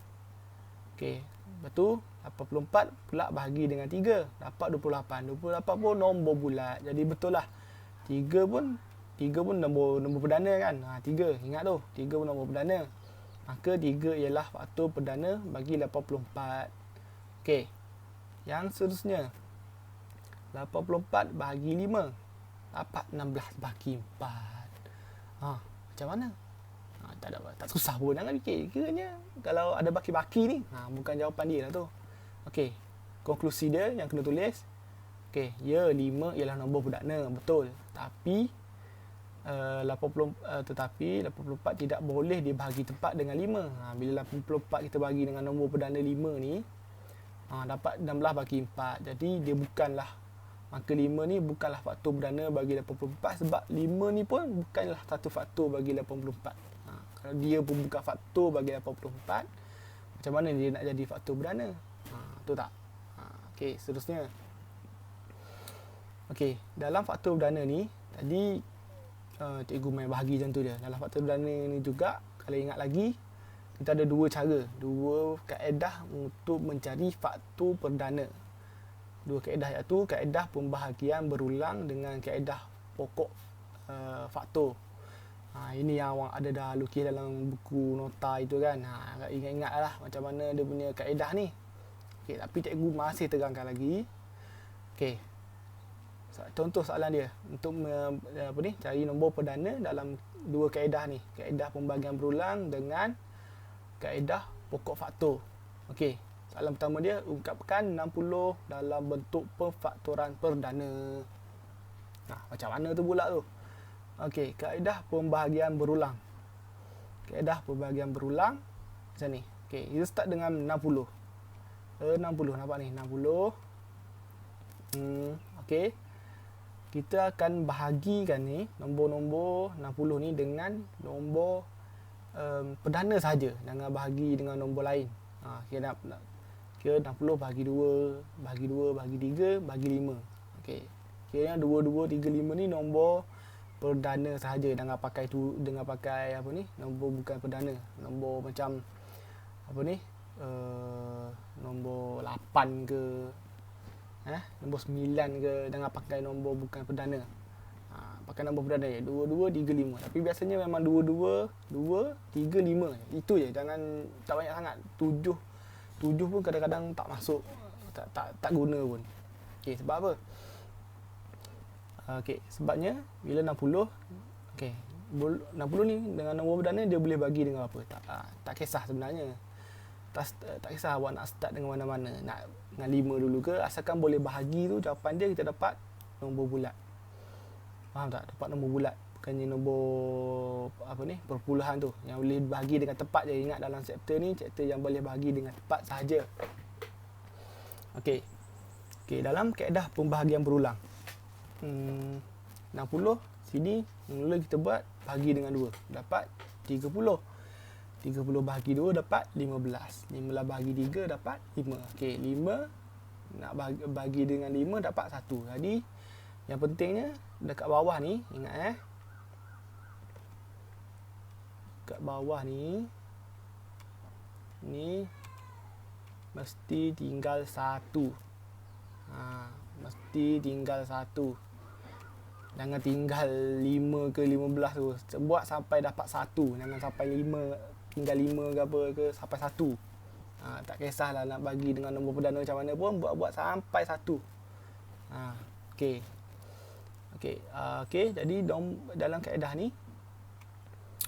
Okey, betul. 84 pula bahagi dengan 3 dapat 28. 28 pun nombor bulat. Jadi betul lah. 3 pun nombor perdana kan. 3 ingat tu. 3 pun nombor perdana. Maka 3 ialah faktor perdana bagi 84. Okey. Yang seterusnya 84 bahagi 5 dapat 16 bahagi 4. Macam mana? Tak susah pun, jangan fikir. Kiranya kalau ada baki-baki ni, bukan jawapan dia lah tu. Okey, konklusi dia yang kena tulis. Okey, ya 5 ialah nombor perdana, betul. Tapi 84 tidak boleh dibahagi tepat dengan 5. Bila 84 kita bagi dengan nombor perdana 5 ni, dapat 16 bagi 4. Jadi dia bukanlah, maka 5 ni bukanlah faktor perdana bagi 84 sebab 5 ni pun bukanlah satu faktor bagi 84. Kalau dia pun bukan faktor bagi 84, macam mana dia nak jadi faktor perdana? Betul tak? Okey, seterusnya. Okey, dalam faktor perdana ni, tadi cikgu main bahagi macam tu dia. Dalam faktor perdana ni juga, kalau ingat lagi, kita ada dua cara, dua kaedah untuk mencari faktor perdana. Dua kaedah iaitu kaedah pembahagian berulang dengan kaedah pokok faktor. Ini yang awak ada dah lukis dalam buku nota itu kan. Ingat-ingat lah macam mana dia punya kaedah ni. Okey, tapi cikgu masih terangkan lagi. Okey. Contoh soalan dia untuk cari nombor perdana dalam dua kaedah ni. Kaedah pembahagian berulang dengan kaedah pokok faktor. Okey. Soalan pertama dia, ungkapkan 60 dalam bentuk perfaktoran perdana. Macam mana tu pula tu? Okey, kaedah pembahagian berulang. Kaedah pembahagian berulang macam ni. Okey, kita start dengan 60. 60 nampak ni, 60. Okey. Kita akan bahagikan ni nombor-nombor 60 ni dengan nombor perdana saja, jangan bahagi dengan nombor lain. Kira 60 bahagi 2, bahagi 2, bahagi 3, bahagi 5. Okey. Kira 2, 2, 3, 5 ni nombor perdana sahaja, jangan pakai apa ni, nombor bukan perdana, nombor macam apa ni, nombor 8 ke nombor 9 ke, jangan pakai nombor bukan perdana. pakai nombor perdana je. 2, 2, 3, 5. Tapi biasanya memang 2, 2, 2, 3, 5. Itu je. Jangan tak banyak sangat. 7 pun kadang-kadang tak masuk. Tak guna pun. Okey, sebab apa? Okey, sebabnya bila 60, okey, 60 ni dengan nombor perdana dia boleh bagi dengan apa? Tak kisah sebenarnya. Tak kisah awak nak start dengan mana-mana. Nak dengan 5 dulu ke, asalkan boleh bahagi tu, jawapan dia kita dapat nombor bulat. Faham tak? Dapat nombor bulat. Bukannya nombor apa ni, perpuluhan tu yang boleh bahagi dengan tepat je. Ingat dalam chapter ni, chapter yang boleh bahagi dengan tepat sahaja. Okey. Okey, dalam kaedah pembahagian berulang. 60 sini mula kita buat bahagi dengan 2, dapat 30. 30 bahagi 2 dapat 15. 15 bahagi 3 dapat 5. Okey, 5 nak bagi dengan 5 dapat 1. Jadi yang pentingnya dekat bawah ni, ingat dekat bawah ni mesti tinggal 1. Mesti tinggal 1. Jangan tinggal 5 ke 15 tu. Buat sampai dapat 1. Jangan sampai 5, tinggal 5 ke apa ke, sampai 1. Tak kisahlah nak bagi dengan nombor perdana macam mana pun, buat sampai 1. Okey. Okey, jadi dalam kaedah ni,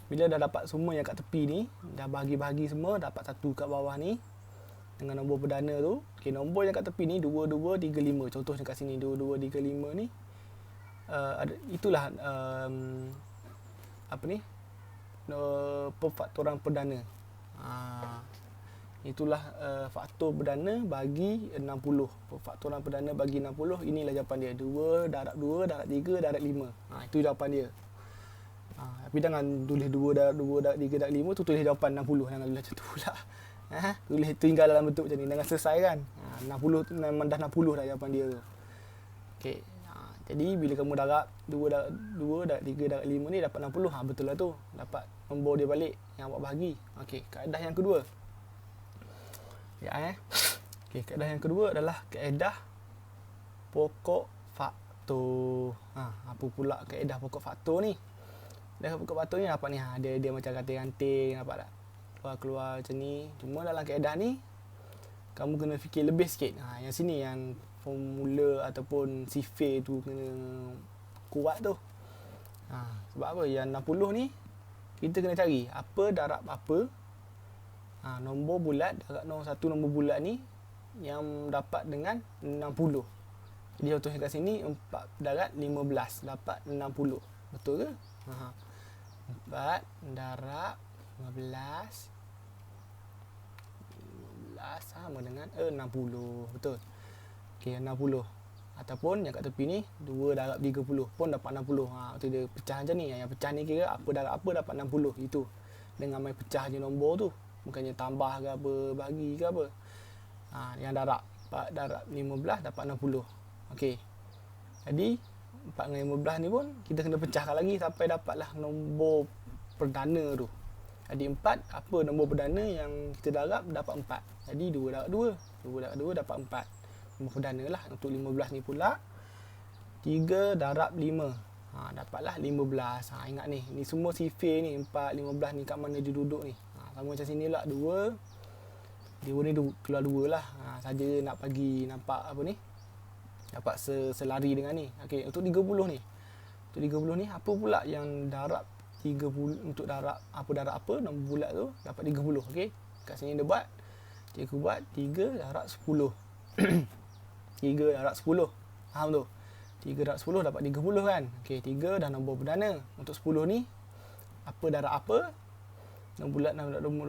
bila dah dapat semua yang kat tepi ni, dah bahagi-bahagi semua, dapat 1 kat bawah ni dengan nombor perdana tu. Okey, nombor yang kat tepi ni 2, 2, 3, 5. Contohnya kat sini 2, 2, 3, 5 ni, itulah apa ni, perfaktoran perdana. Itulah faktor perdana bagi 60. Perfaktoran perdana bagi 60, inilah jawapan dia. 2 darab 2 darab 3 darab 5. Itu jawapan dia. Tapi jangan tulis 2 darab 2 darab 3 darab 5 tu tulis jawapan 60. Jangan tulis macam tu pula. Tulis tinggal dalam bentuk macam ni, jangan selesai kan. 60 memang dah 60 dah jawapan dia tu. Okey. Jadi bila kamu darab 2 darab 2 darab 3 darab 5 ni dapat 60. Betul lah tu. Dapat nombor dia balik yang awak bahagi. Okey, kaedah yang kedua. Okey, kaedah yang kedua adalah kaedah pokok faktor. Apa pula kaedah pokok faktor ni? Kaedah pokok faktor ni apa ni? Dia macam ranting-ranting, nampak tak? Keluar macam ni. Cuma dalam kaedah ni kamu kena fikir lebih sikit. Yang sini yang formula ataupun sifir tu kena kuat tu. Sebab apa? Yang 60 ni kita kena cari apa darab apa. Nombor bulat darab satu nombor bulat ni yang dapat dengan 60. Jadi contohnya kat sini 4 darab 15 dapat 60. Betul ke? 4 darab 15 sama dengan 60. Betul. Okey, 60. Ataupun yang kat tepi ni 2 darab 30 pun dapat 60. Itu dia pecah macam ni. Yang pecah ni kira apa darab apa dapat 60. Itu dengan main pecah je nombor tu. Bukannya tambah ke apa, bagi ke apa. Yang darab 4 darab 15 dapat 60. Okey. Jadi 4 dengan 15 ni pun kita kena pecahkan lagi sampai dapatlah nombor perdana tu. Jadi 4, apa nombor perdana yang kita darab dapat 4. Jadi 2 darab 2. 2 darab 2 dapat 4. Nombor perdana lah. Untuk 15 ni pula 3 darab 5. Dapatlah 15. Ingat ni. Ni semua sifir ni. 4, 15 ni kat mana dia duduk ni. Sama macam sini pula 2. Dia ni keluar 2 lah. Saja nak bagi nampak apa ni. Dapat selari dengan ni. Okey, untuk 30 ni. Untuk 30 ni apa pula yang darab 30 untuk darab apa nombor bulat tu dapat 30. Okey. Kat sini dia buat. Cikgu buat 3 darab 10. 3 darab 10. Faham tu? 3 darab 10 dapat 30 kan? Okey, 3 dah nombor perdana. Untuk 10 ni apa darab apa? Nombor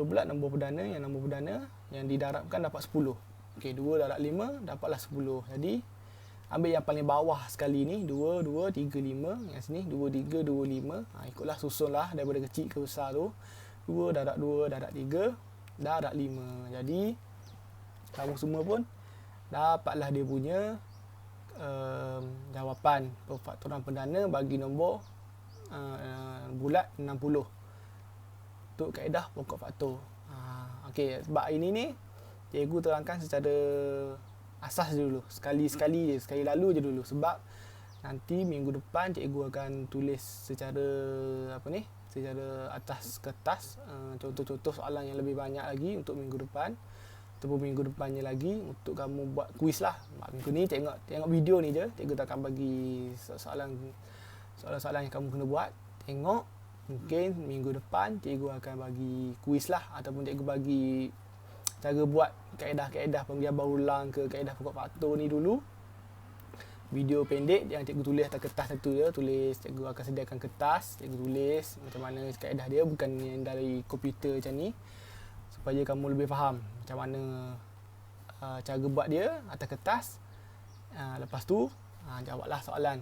bulat nombor perdana, yang nombor perdana yang didarabkan dapat 10. Okey, 2 darab 5 dapatlah 10. Jadi ambil yang paling bawah sekali ni 2 2 3 5, yang sini 2 3 2 5. Ikutlah susunlah daripada kecil ke besar tu. 2 darab 2 darab 3 darab 5. Jadi kamu semua pun dapatlah dia punya jawapan perfaktoran perdana bagi nombor bulat 60. Untuk kaedah pokok faktor. Okey, sebab ini ni cikgu terangkan secara asas dulu. Sekali lalu je dulu. Sebab nanti minggu depan cikgu akan tulis secara secara atas kertas contoh-contoh soalan yang lebih banyak lagi untuk minggu depan, ataupun minggu depannya lagi untuk kamu buat kuis lah. Minggu ni tengok video ni je, cikgu tak akan bagi soalan-soalan yang kamu kena buat. Tengok, mungkin minggu depan cikgu akan bagi kuis lah, ataupun cikgu bagi cara buat kaedah-kaedah penggambar ulang ke kaedah pokok faktor ni dulu. Video pendek yang cikgu tulis atas kertas satu je, cikgu akan sediakan kertas, cikgu tulis macam mana kaedah dia, bukan yang dari komputer macam ni, supaya kamu lebih faham macam mana cara buat dia atas kertas. Lepas tu jawablah soalan.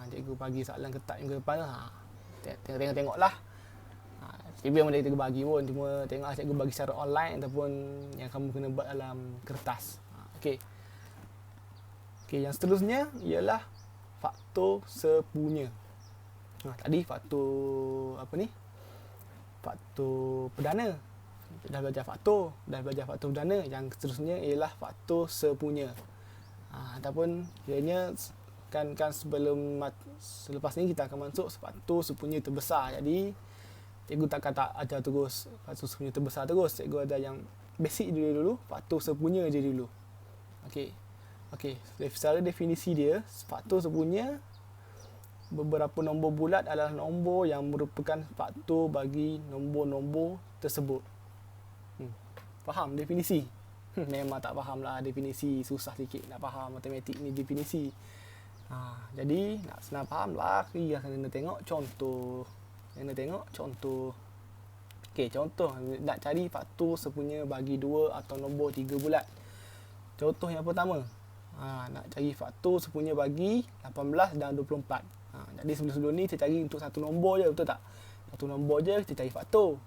Cikgu bagi soalan kertas minggu depan tengok-tengoklah. Cikgu memang cikgu bagi pun, cuma tengoklah cikgu bagi secara online ataupun yang kamu kena buat dalam kertas. Okey, yang seterusnya ialah faktor sepunya. Tadi faktor faktor perdana. Dah belajar faktor perdana. Yang seterusnya ialah faktor sepunya. Ataupun kiranya kan selepas ni kita akan masuk faktor sepunya terbesar. Jadi cikgu tak ajar terus faktor sepunya terbesar terus. Cikgu ada yang basic dulu, faktor sepunya je dulu. Okey, secara definisi dia, faktor sepunya beberapa nombor bulat adalah nombor yang merupakan faktor bagi nombor-nombor tersebut. Faham definisi? Memang tak faham lah definisi, susah sikit nak faham matematik ni definisi. Jadi nak senang faham lah, kena tengok contoh. Okey, contoh nak cari faktor sepunya bagi 2 atau nombor 3 bulat. Contoh yang pertama, nak cari faktor sepunya bagi 18 dan 24. Jadi sebelum-sebelum ni kita cari untuk satu nombor je, betul tak? Satu nombor je kita cari faktor,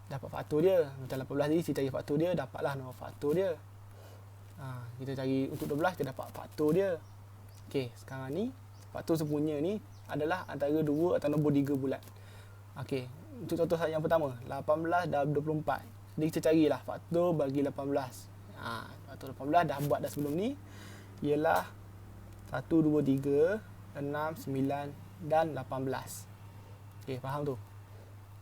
dapat faktor dia. Macam 18 ni kita cari faktor dia, dapatlah nombor faktor dia. Kita cari untuk 12, kita dapat faktor dia. Okey, sekarang ni faktor sepunya ni adalah antara 2 atau nombor 3 bulat. Okey, untuk contoh yang pertama, 18 dan 24. Jadi kita carilah faktor bagi 18. Faktor 18 dah buat dah sebelum ni, ialah 1, 2, 3, 6, 9 dan 18. Okey, faham tu?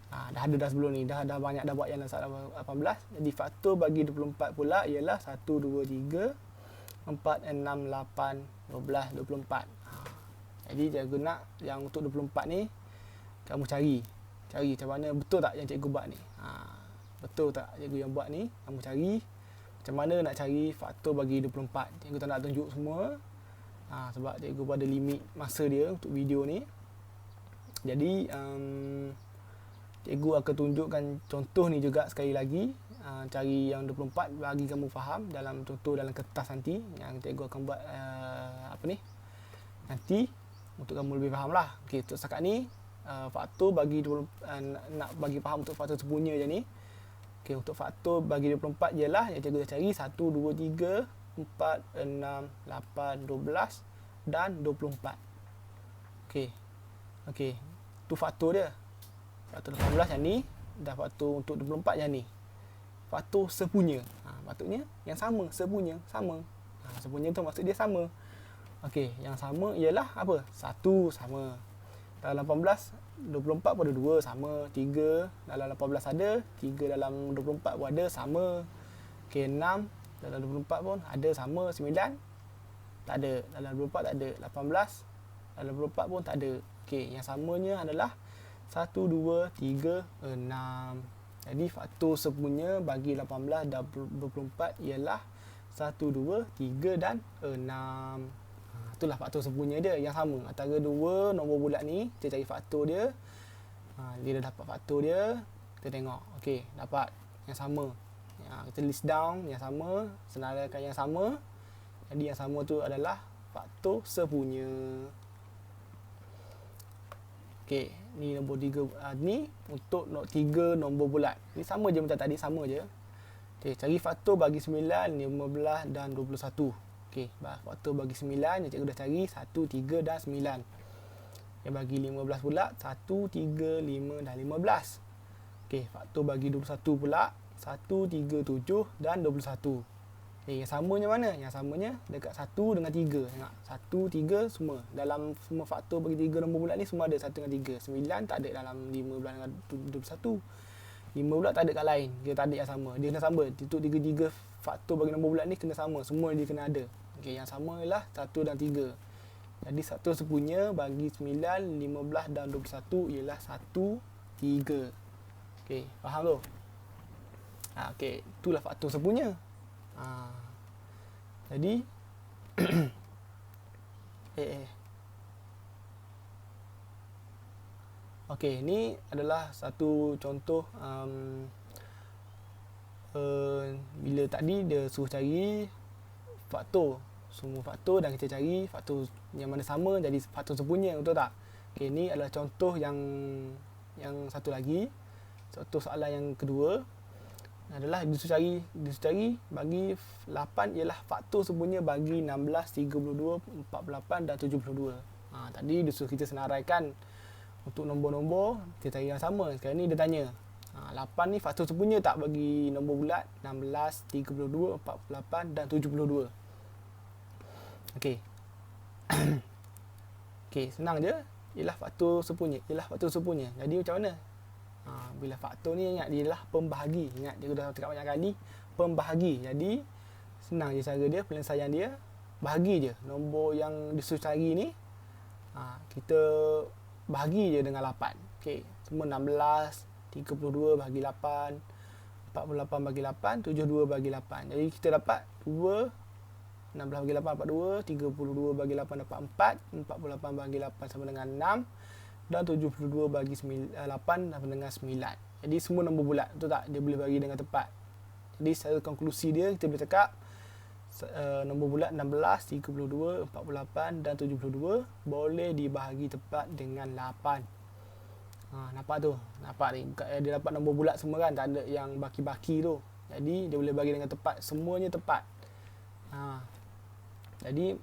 Dah ada dah sebelum ni, dah banyak dah buat yang dalam soalan 18. Jadi faktor bagi 24 pula ialah 1, 2, 3, 4, 6, 8, 12, 24. Jadi cikgu nak yang untuk 24 ni kamu cari macam mana, betul tak yang cikgu buat ni? Betul tak cikgu yang buat ni? Kamu cari macam mana nak cari faktor bagi 24. Cikgu tak nak tunjuk semua, sebab cikgu ada limit masa dia untuk video ni. Jadi cikgu akan tunjukkan contoh ni juga sekali lagi. Cari yang 24 bagi kamu faham dalam contoh dalam kertas nanti yang cikgu akan buat nanti untuk kamu lebih faham lah. Okey, untuk setakat ni faktor bagi 20, nak bagi faham untuk faktor sepunya je ni. Okey, untuk faktor bagi 24 ialah yang cikgu dah cari 1, 2, 3, 4, 6, 8, 12 dan 24. Okey, tu faktor dia. Faktor 18 yang ni, dah faktor untuk 24 yang ni. Faktor sepunya. Maksudnya yang sama, sepunya sama. Sepunya tu maksud dia sama. Okey, yang sama ialah apa? 1 sama. Dalam 18, 24 pun ada 2 sama. 3 dalam 18 ada, 3 dalam 24 pun ada sama. Okey, 6 dalam 24 pun ada sama. 9 tak ada, dalam 24 tak ada. 18 dalam 24 pun tak ada. Okey, yang samanya adalah 1, 2, 3, 6. Jadi faktor sepunya bagi 18 dan 24 ialah 1, 2, 3 dan 6. Itulah faktor sepunya dia yang sama. Antara 2 nombor bulat ni, kita cari faktor dia. Dia dah dapat faktor dia, kita tengok. Okey, dapat yang sama. Kita list down yang sama, senaraikan yang sama. Jadi yang sama tu adalah faktor sepunya. Okey, ni nombor 3 ni untuk 3 nombor bulat. Ni sama je macam tadi, sama je. Okey, cari faktor bagi 9, 15 dan 21. Okey, faktor bagi 9 yang cikgu dah cari 1, 3 dan 9. Yang bagi 15 pula 1, 3, 5 dan 15. Okey, faktor bagi 21 pula 1, 3, 7 dan 21. Yang samanya mana? Yang samanya dekat 1 dengan 3. Tengok, 1, 3 semua. Dalam semua faktor bagi 3 nombor bulat ni semua ada 1 dengan 3. 9 tak ada dalam 15 dengan 21. 5 pula tak ada kat lain. Dia tak ada yang sama. Dia kena sama. Untuk 3 faktor bagi nombor bulat ni kena sama. Semua dia kena ada. Okey, yang sama ialah 1 dan 3. Jadi 1 sepunya bagi 9, 15 dan 21 ialah 1, 3. Okey, faham tu? Okey, itulah faktor sepunya. Jadi Okey, ni adalah satu contoh bila tadi dia suruh cari faktor, semua faktor, dan kita cari faktor yang mana sama jadi faktor sepunya, betul tak? Okey, ni adalah contoh yang satu lagi. Contoh soalan yang kedua adalah disuruh cari bagi 8 ialah faktor sepunya bagi 16, 32, 48 dan 72. Tadi disuruh kita senaraikan untuk nombor-nombor, kita cari yang sama. Sekarang ni dia tanya 8 ni faktor sepunya tak bagi nombor bulat 16, 32, 48 dan 72. Okey. Okey, senang je. Ialah faktor sepunya. Jadi macam mana? Bila faktor ni, ingat dia adalah pembahagi. Ingat dia dah cakap banyak kali, pembahagi. Jadi senang je cara dia, penyelesaian dia. Bahagi je nombor yang disuruh cari ni, kita bahagi je dengan 8. Okey, semua 16, 32 bagi 8, 48 bagi 8, 72 bagi 8. Jadi kita dapat 2, 16 bagi 8 dapat 2, 32 bagi 8 dapat 4, 48 bagi 8 sama dengan 6, dan 72 bagi 8 sama dengan 9. Jadi semua nombor bulat, betul tak? Dia boleh bagi dengan tepat. Jadi secara konklusi dia, kita boleh cakap nombor bulat 16, 32, 48 dan 72 boleh dibahagi tepat dengan 8. Nampak tu? Nampak ni? Dia dapat nombor bulat semua kan? Tak ada yang baki-baki tu. Jadi dia boleh bagi dengan tepat. Semuanya tepat. Jadi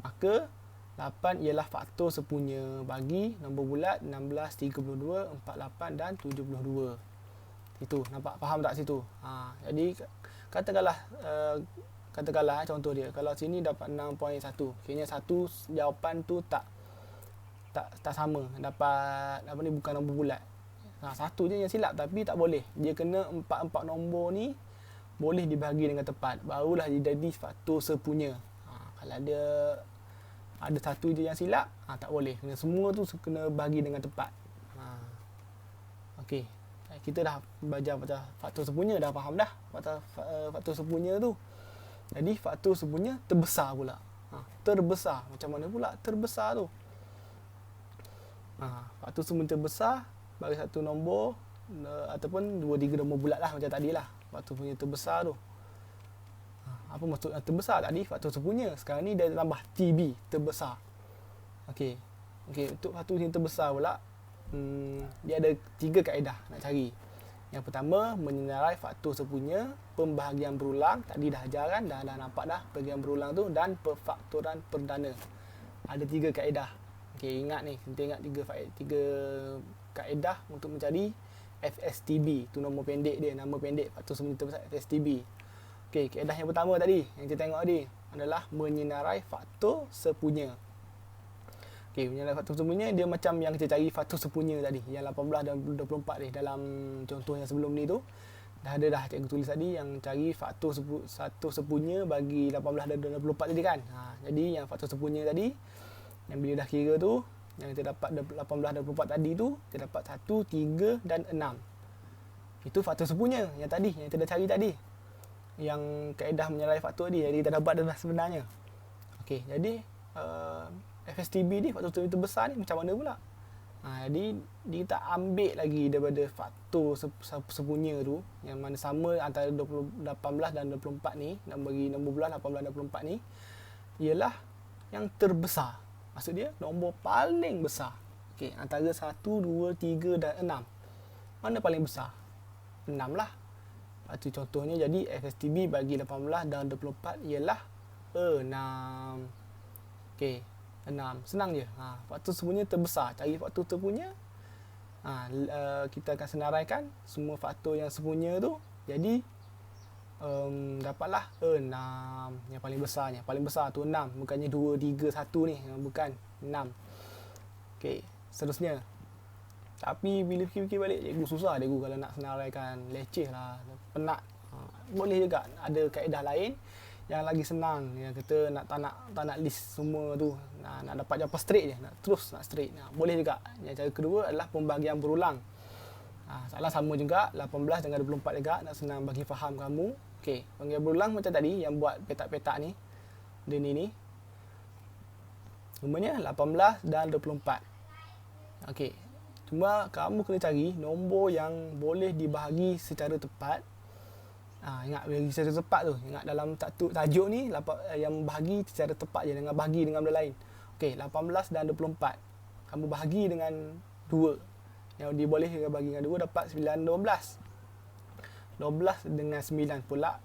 maka 8 ialah faktor sepunya bagi nombor bulat 16, 32, 48 dan 72. Itu nampak, faham tak situ? Jadi katakanlah contoh dia, kalau sini dapat 6.1, kira satu jawapan tu tak sama, dapat apa ni, bukan nombor bulat. Satu je yang silap, tapi tak boleh. Dia kena 4 nombor ni boleh dibahagi dengan tepat, barulah dia jadi faktor sepunya. Kalau dia ada satu je yang silap, tak boleh. Kena semua tu kena bahagi dengan tepat. Okey. Kita dah belajar pasal faktor sepunya, dah faham dah faktor sepunya tu. Jadi faktor sepunya terbesar pula. Terbesar. Macam mana pula terbesar tu? Faktor sepunya terbesar bagi satu nombor ataupun 2-3 nombor bulat lah macam tadi lah. Faktor sepunya terbesar tu. Apa maksud yang terbesar tadi? Faktor sepunya. Sekarang ni dia tambah TB, terbesar. Okey, untuk faktor yang terbesar pula, dia ada 3 kaedah nak cari. Yang pertama, menyenarai faktor sepunya pembahagian berulang. Tadi dah ajar kan? Dah nampak dah pembahagian berulang tu. Dan perfaktoran perdana. Ada 3 kaedah. Okey, ingat ni. Kita ingat 3 kaedah untuk mencari FSTB. Tu nombor pendek dia. Nama pendek faktor sepunya terbesar, FSTB. Okey, kaedah yang pertama tadi yang kita tengok tadi adalah menyenarai faktor sepunya. Okey, menyenarai faktor sepunya dia macam yang kita cari faktor sepunya tadi, yang 18 dan 24 ni dalam contoh yang sebelum ni tu. Dah ada cikgu tulis tadi yang cari faktor sepunya bagi 18 dan 24 tadi kan. Jadi yang faktor sepunya tadi yang bila dah kira tu, yang kita dapat 18 dan 24 tadi tu, kita dapat 1, 3 dan 6. Itu faktor sepunya yang tadi, yang kita dah cari tadi. Yang kaedah menyenarai faktor tadi, jadi kita dapat dah sebenarnya. Okey, jadi FSTB ni, faktor terbesar ni macam mana pula? Jadi dia tak ambil lagi daripada faktor sepunya tu, yang mana sama antara 18 dan 24 ni, nak bagi nombor bulat 18 dan 24 ni, ialah yang terbesar. Maksud dia nombor paling besar. Okey, antara 1, 2, 3 dan 6. Mana paling besar? 6 lah. Itu contohnya, jadi FSTB bagi 18 dan 24 ialah 6. Okey, 6. Senang je. Faktor sepunya terbesar. Cari faktor sepunya. Kita akan senaraikan semua faktor yang sepunya tu. Jadi dapatlah 6 yang paling besarnya. Paling besar tu 6, bukannya 2, 3, 1 ni. Bukan, 6. Okey, seterusnya. Tapi bila fikir-fikir balik, cikgu susah cikgu kalau nak senaraikan, leceh lah, penat. Boleh juga ada kaedah lain yang lagi senang, yang kita tak nak list semua tu, nak dapat jawapan straight je, nak straight. Boleh juga. Yang cara kedua adalah pembahagian berulang. Soalan sama juga, 18 dengan 24 juga, nak senang bagi faham kamu. Okey, pembahagian berulang macam tadi yang buat petak-petak ni. Dia ni. Nombornya 18 dan 24. Okey. Cuma kamu kena cari nombor yang boleh dibahagi secara tepat. Ingat bagi secara tepat tu. Ingat dalam tajuk ni yang bahagi secara tepat je, dengan bahagi dengan benda lain. Okey, 18 dan 24. Kamu bahagi dengan 2. Yang dibolehkan bagi dengan 2 dapat 9 12. 12 dengan 9 pula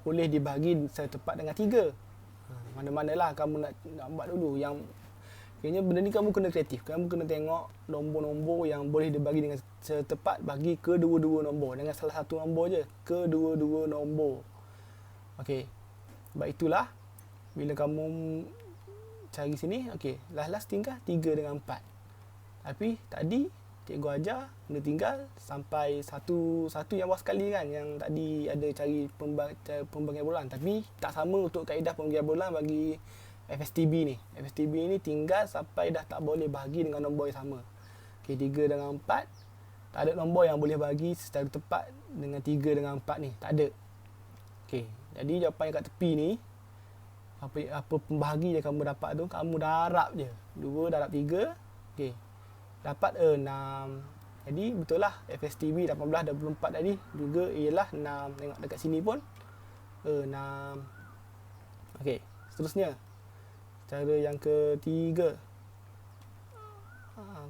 boleh dibahagi secara tepat dengan 3. Mana-manalah kamu nak buat dulu. Yang kayaknya benda ni kamu kena kreatif. Kamu kena tengok nombor-nombor yang boleh dibagi dengan secara tepat, bagi kedua-dua nombor. Dengan salah satu nombor je, kedua-dua nombor. Okey. Sebab itulah bila kamu cari sini, okey, last tinggal 3 dengan 4. Tapi tadi cikgu ajar kena tinggal sampai satu yang bawah sekali kan, yang tadi ada cari pembagian bulan. Tapi tak sama untuk kaedah pembagian bulan bagi FSTB ni. FSTB ni tinggal sampai dah tak boleh bahagi dengan nombor yang sama. Okey, 3 dengan 4. Tak ada nombor yang boleh bahagi secara tepat dengan 3 dengan 4 ni. Tak ada. Okey, jadi jawapan yang kat tepi ni, apa pembahagi yang kamu dapat tu, kamu darab je. 2 darab 3. Okey, dapat 6. Jadi betul lah, FSTB 18 dan 24 tadi juga ialah 6. Tengok dekat sini pun 6. Okey, seterusnya. Cara yang ketiga.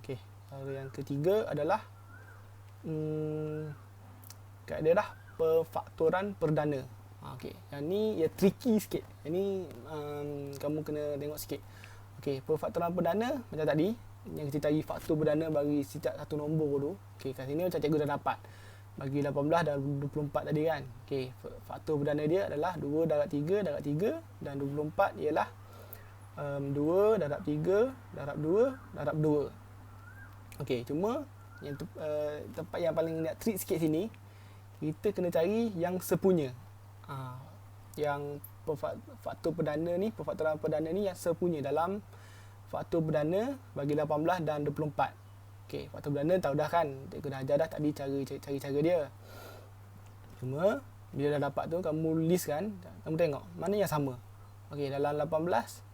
Okey, cara yang ketiga adalah kaedah perfaktoran perdana. Okey, yang ni ya tricky sikit. Yang ni kamu kena tengok sikit. Okey, perfaktoran perdana macam tadi, yang kita cari faktor perdana bagi setiap satu nombor tu. Okey, kat sini macam cikgu dah dapat. Bagi 18 dan 24 tadi kan. Okey, faktor perdana dia adalah 2 darab 3 darab 3 dan 24 ialah 2 darab 3 darab 2 darab 2. Okey, cuma yang tempat yang paling nak trick sikit sini, kita kena cari yang sepunya. Yang faktor perdana ni, perfaktoran perdana ni yang sepunya dalam faktor perdana bagi 18 dan 24. Okey, faktor perdana tahu dah kan, cikgu dah ajar dah tadi cari cara dia. Cuma bila dah dapat tu, kamu list kan, kamu tengok mana yang sama. Okey, dalam 18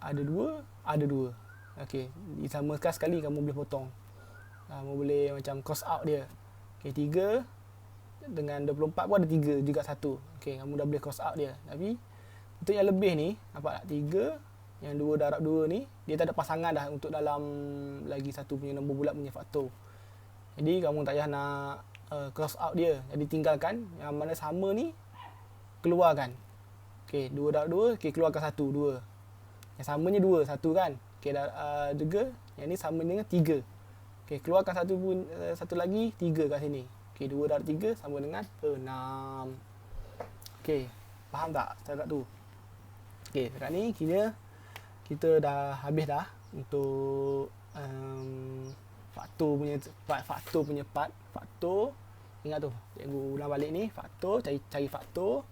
ada 2, ada 2. Okey, disamakan sekali, kamu boleh potong. Kamu boleh macam cross out dia. Okey, 3 dengan 24 pun ada 3 juga satu. Okey, kamu dah boleh cross out dia. Tapi untuk yang lebih ni, nampak tak? 3 yang 2 darab 2 ni, dia tak ada pasangan dah untuk dalam lagi satu punya nombor bulat punya faktor. Jadi kamu tak payah nak cross out dia. Jadi tinggalkan yang mana sama ni, keluarkan. Okey, 2 darab 2, okey, keluarkan 1, 2. Yang samanya 2, 1 kan. Okey, juga yang ni sama dengan 3. Okey, keluarkan satu lagi, 3 kat sini. Okey, 2 darab 3 sama dengan 6. Okey, faham tak cakap tu? Okey, dekat ni kira kita dah habis dah untuk faktor punya part. Faktor, ingat tu, cikgu ulang balik ni, faktor, cari faktor.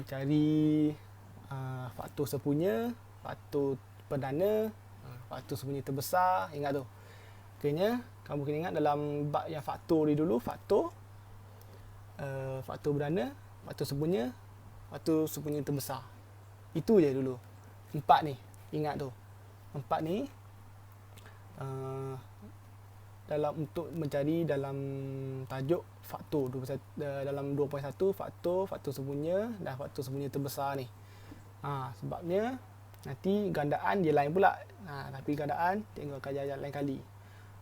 Cari faktor sepunya, faktor perdana, faktor sepunya terbesar. Ingat tu. Okeynya, kamu kena ingat dalam bab yang faktor ni dulu, faktor perdana, faktor sepunya, faktor sepunya terbesar. Itu je dulu. 4 ni, ingat tu. 4 ni dalam untuk mencari dalam tajuk faktor dalam 2.1, faktor sepunya dan faktor sepunya terbesar ni. Sebabnya nanti gandaan dia lain pula. Tapi gandaan tengok akan ajar lain kali.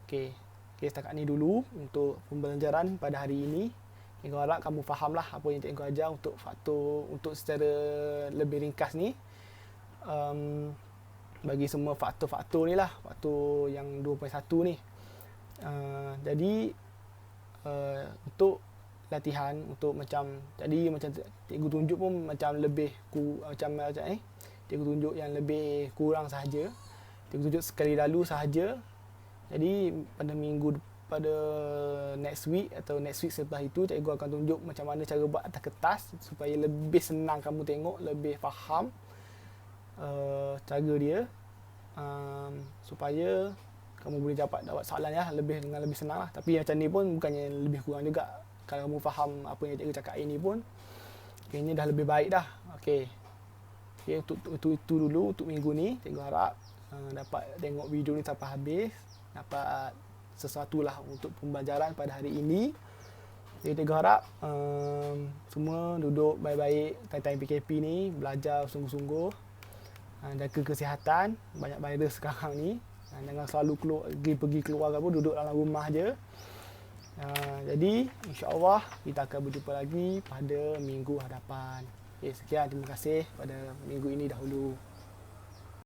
Okey, setakat ni dulu untuk pembelajaran pada hari ini. Cikgu harap kamu fahamlah apa yang cikgu ajar untuk faktor, untuk secara lebih ringkas ni. Bagi semua faktor-faktor ni lah, faktor yang 2.1 ni. Jadi untuk latihan untuk macam tadi macam cikgu tunjuk pun macam lebih cikgu tunjuk yang lebih kurang sahaja. Cikgu tunjuk sekali lalu sahaja. Jadi pada next week atau next week selepas itu cikgu akan tunjuk macam mana cara buat atas kertas supaya lebih senang kamu tengok, lebih faham cara dia, supaya kamu boleh dapat soalan ya dengan lebih senang lah. Tapi macam ni pun bukannya lebih kurang juga. Kalau kamu faham apa yang cikgu cakap ini pun kayaknya dah lebih baik dah. Okey. Itu dulu untuk minggu ni. Cikgu harap dapat tengok video ni sampai habis, dapat sesuatu lah untuk pembelajaran pada hari ini. Jadi cikgu harap semua duduk baik-baik time-time PKP ni, belajar sungguh-sungguh, jaga kesihatan, banyak virus sekarang ni. Jangan selalu pergi keluar ke apa, duduk dalam rumah je. Jadi insya-Allah kita akan berjumpa lagi pada minggu hadapan. Sekian, terima kasih pada minggu ini dahulu.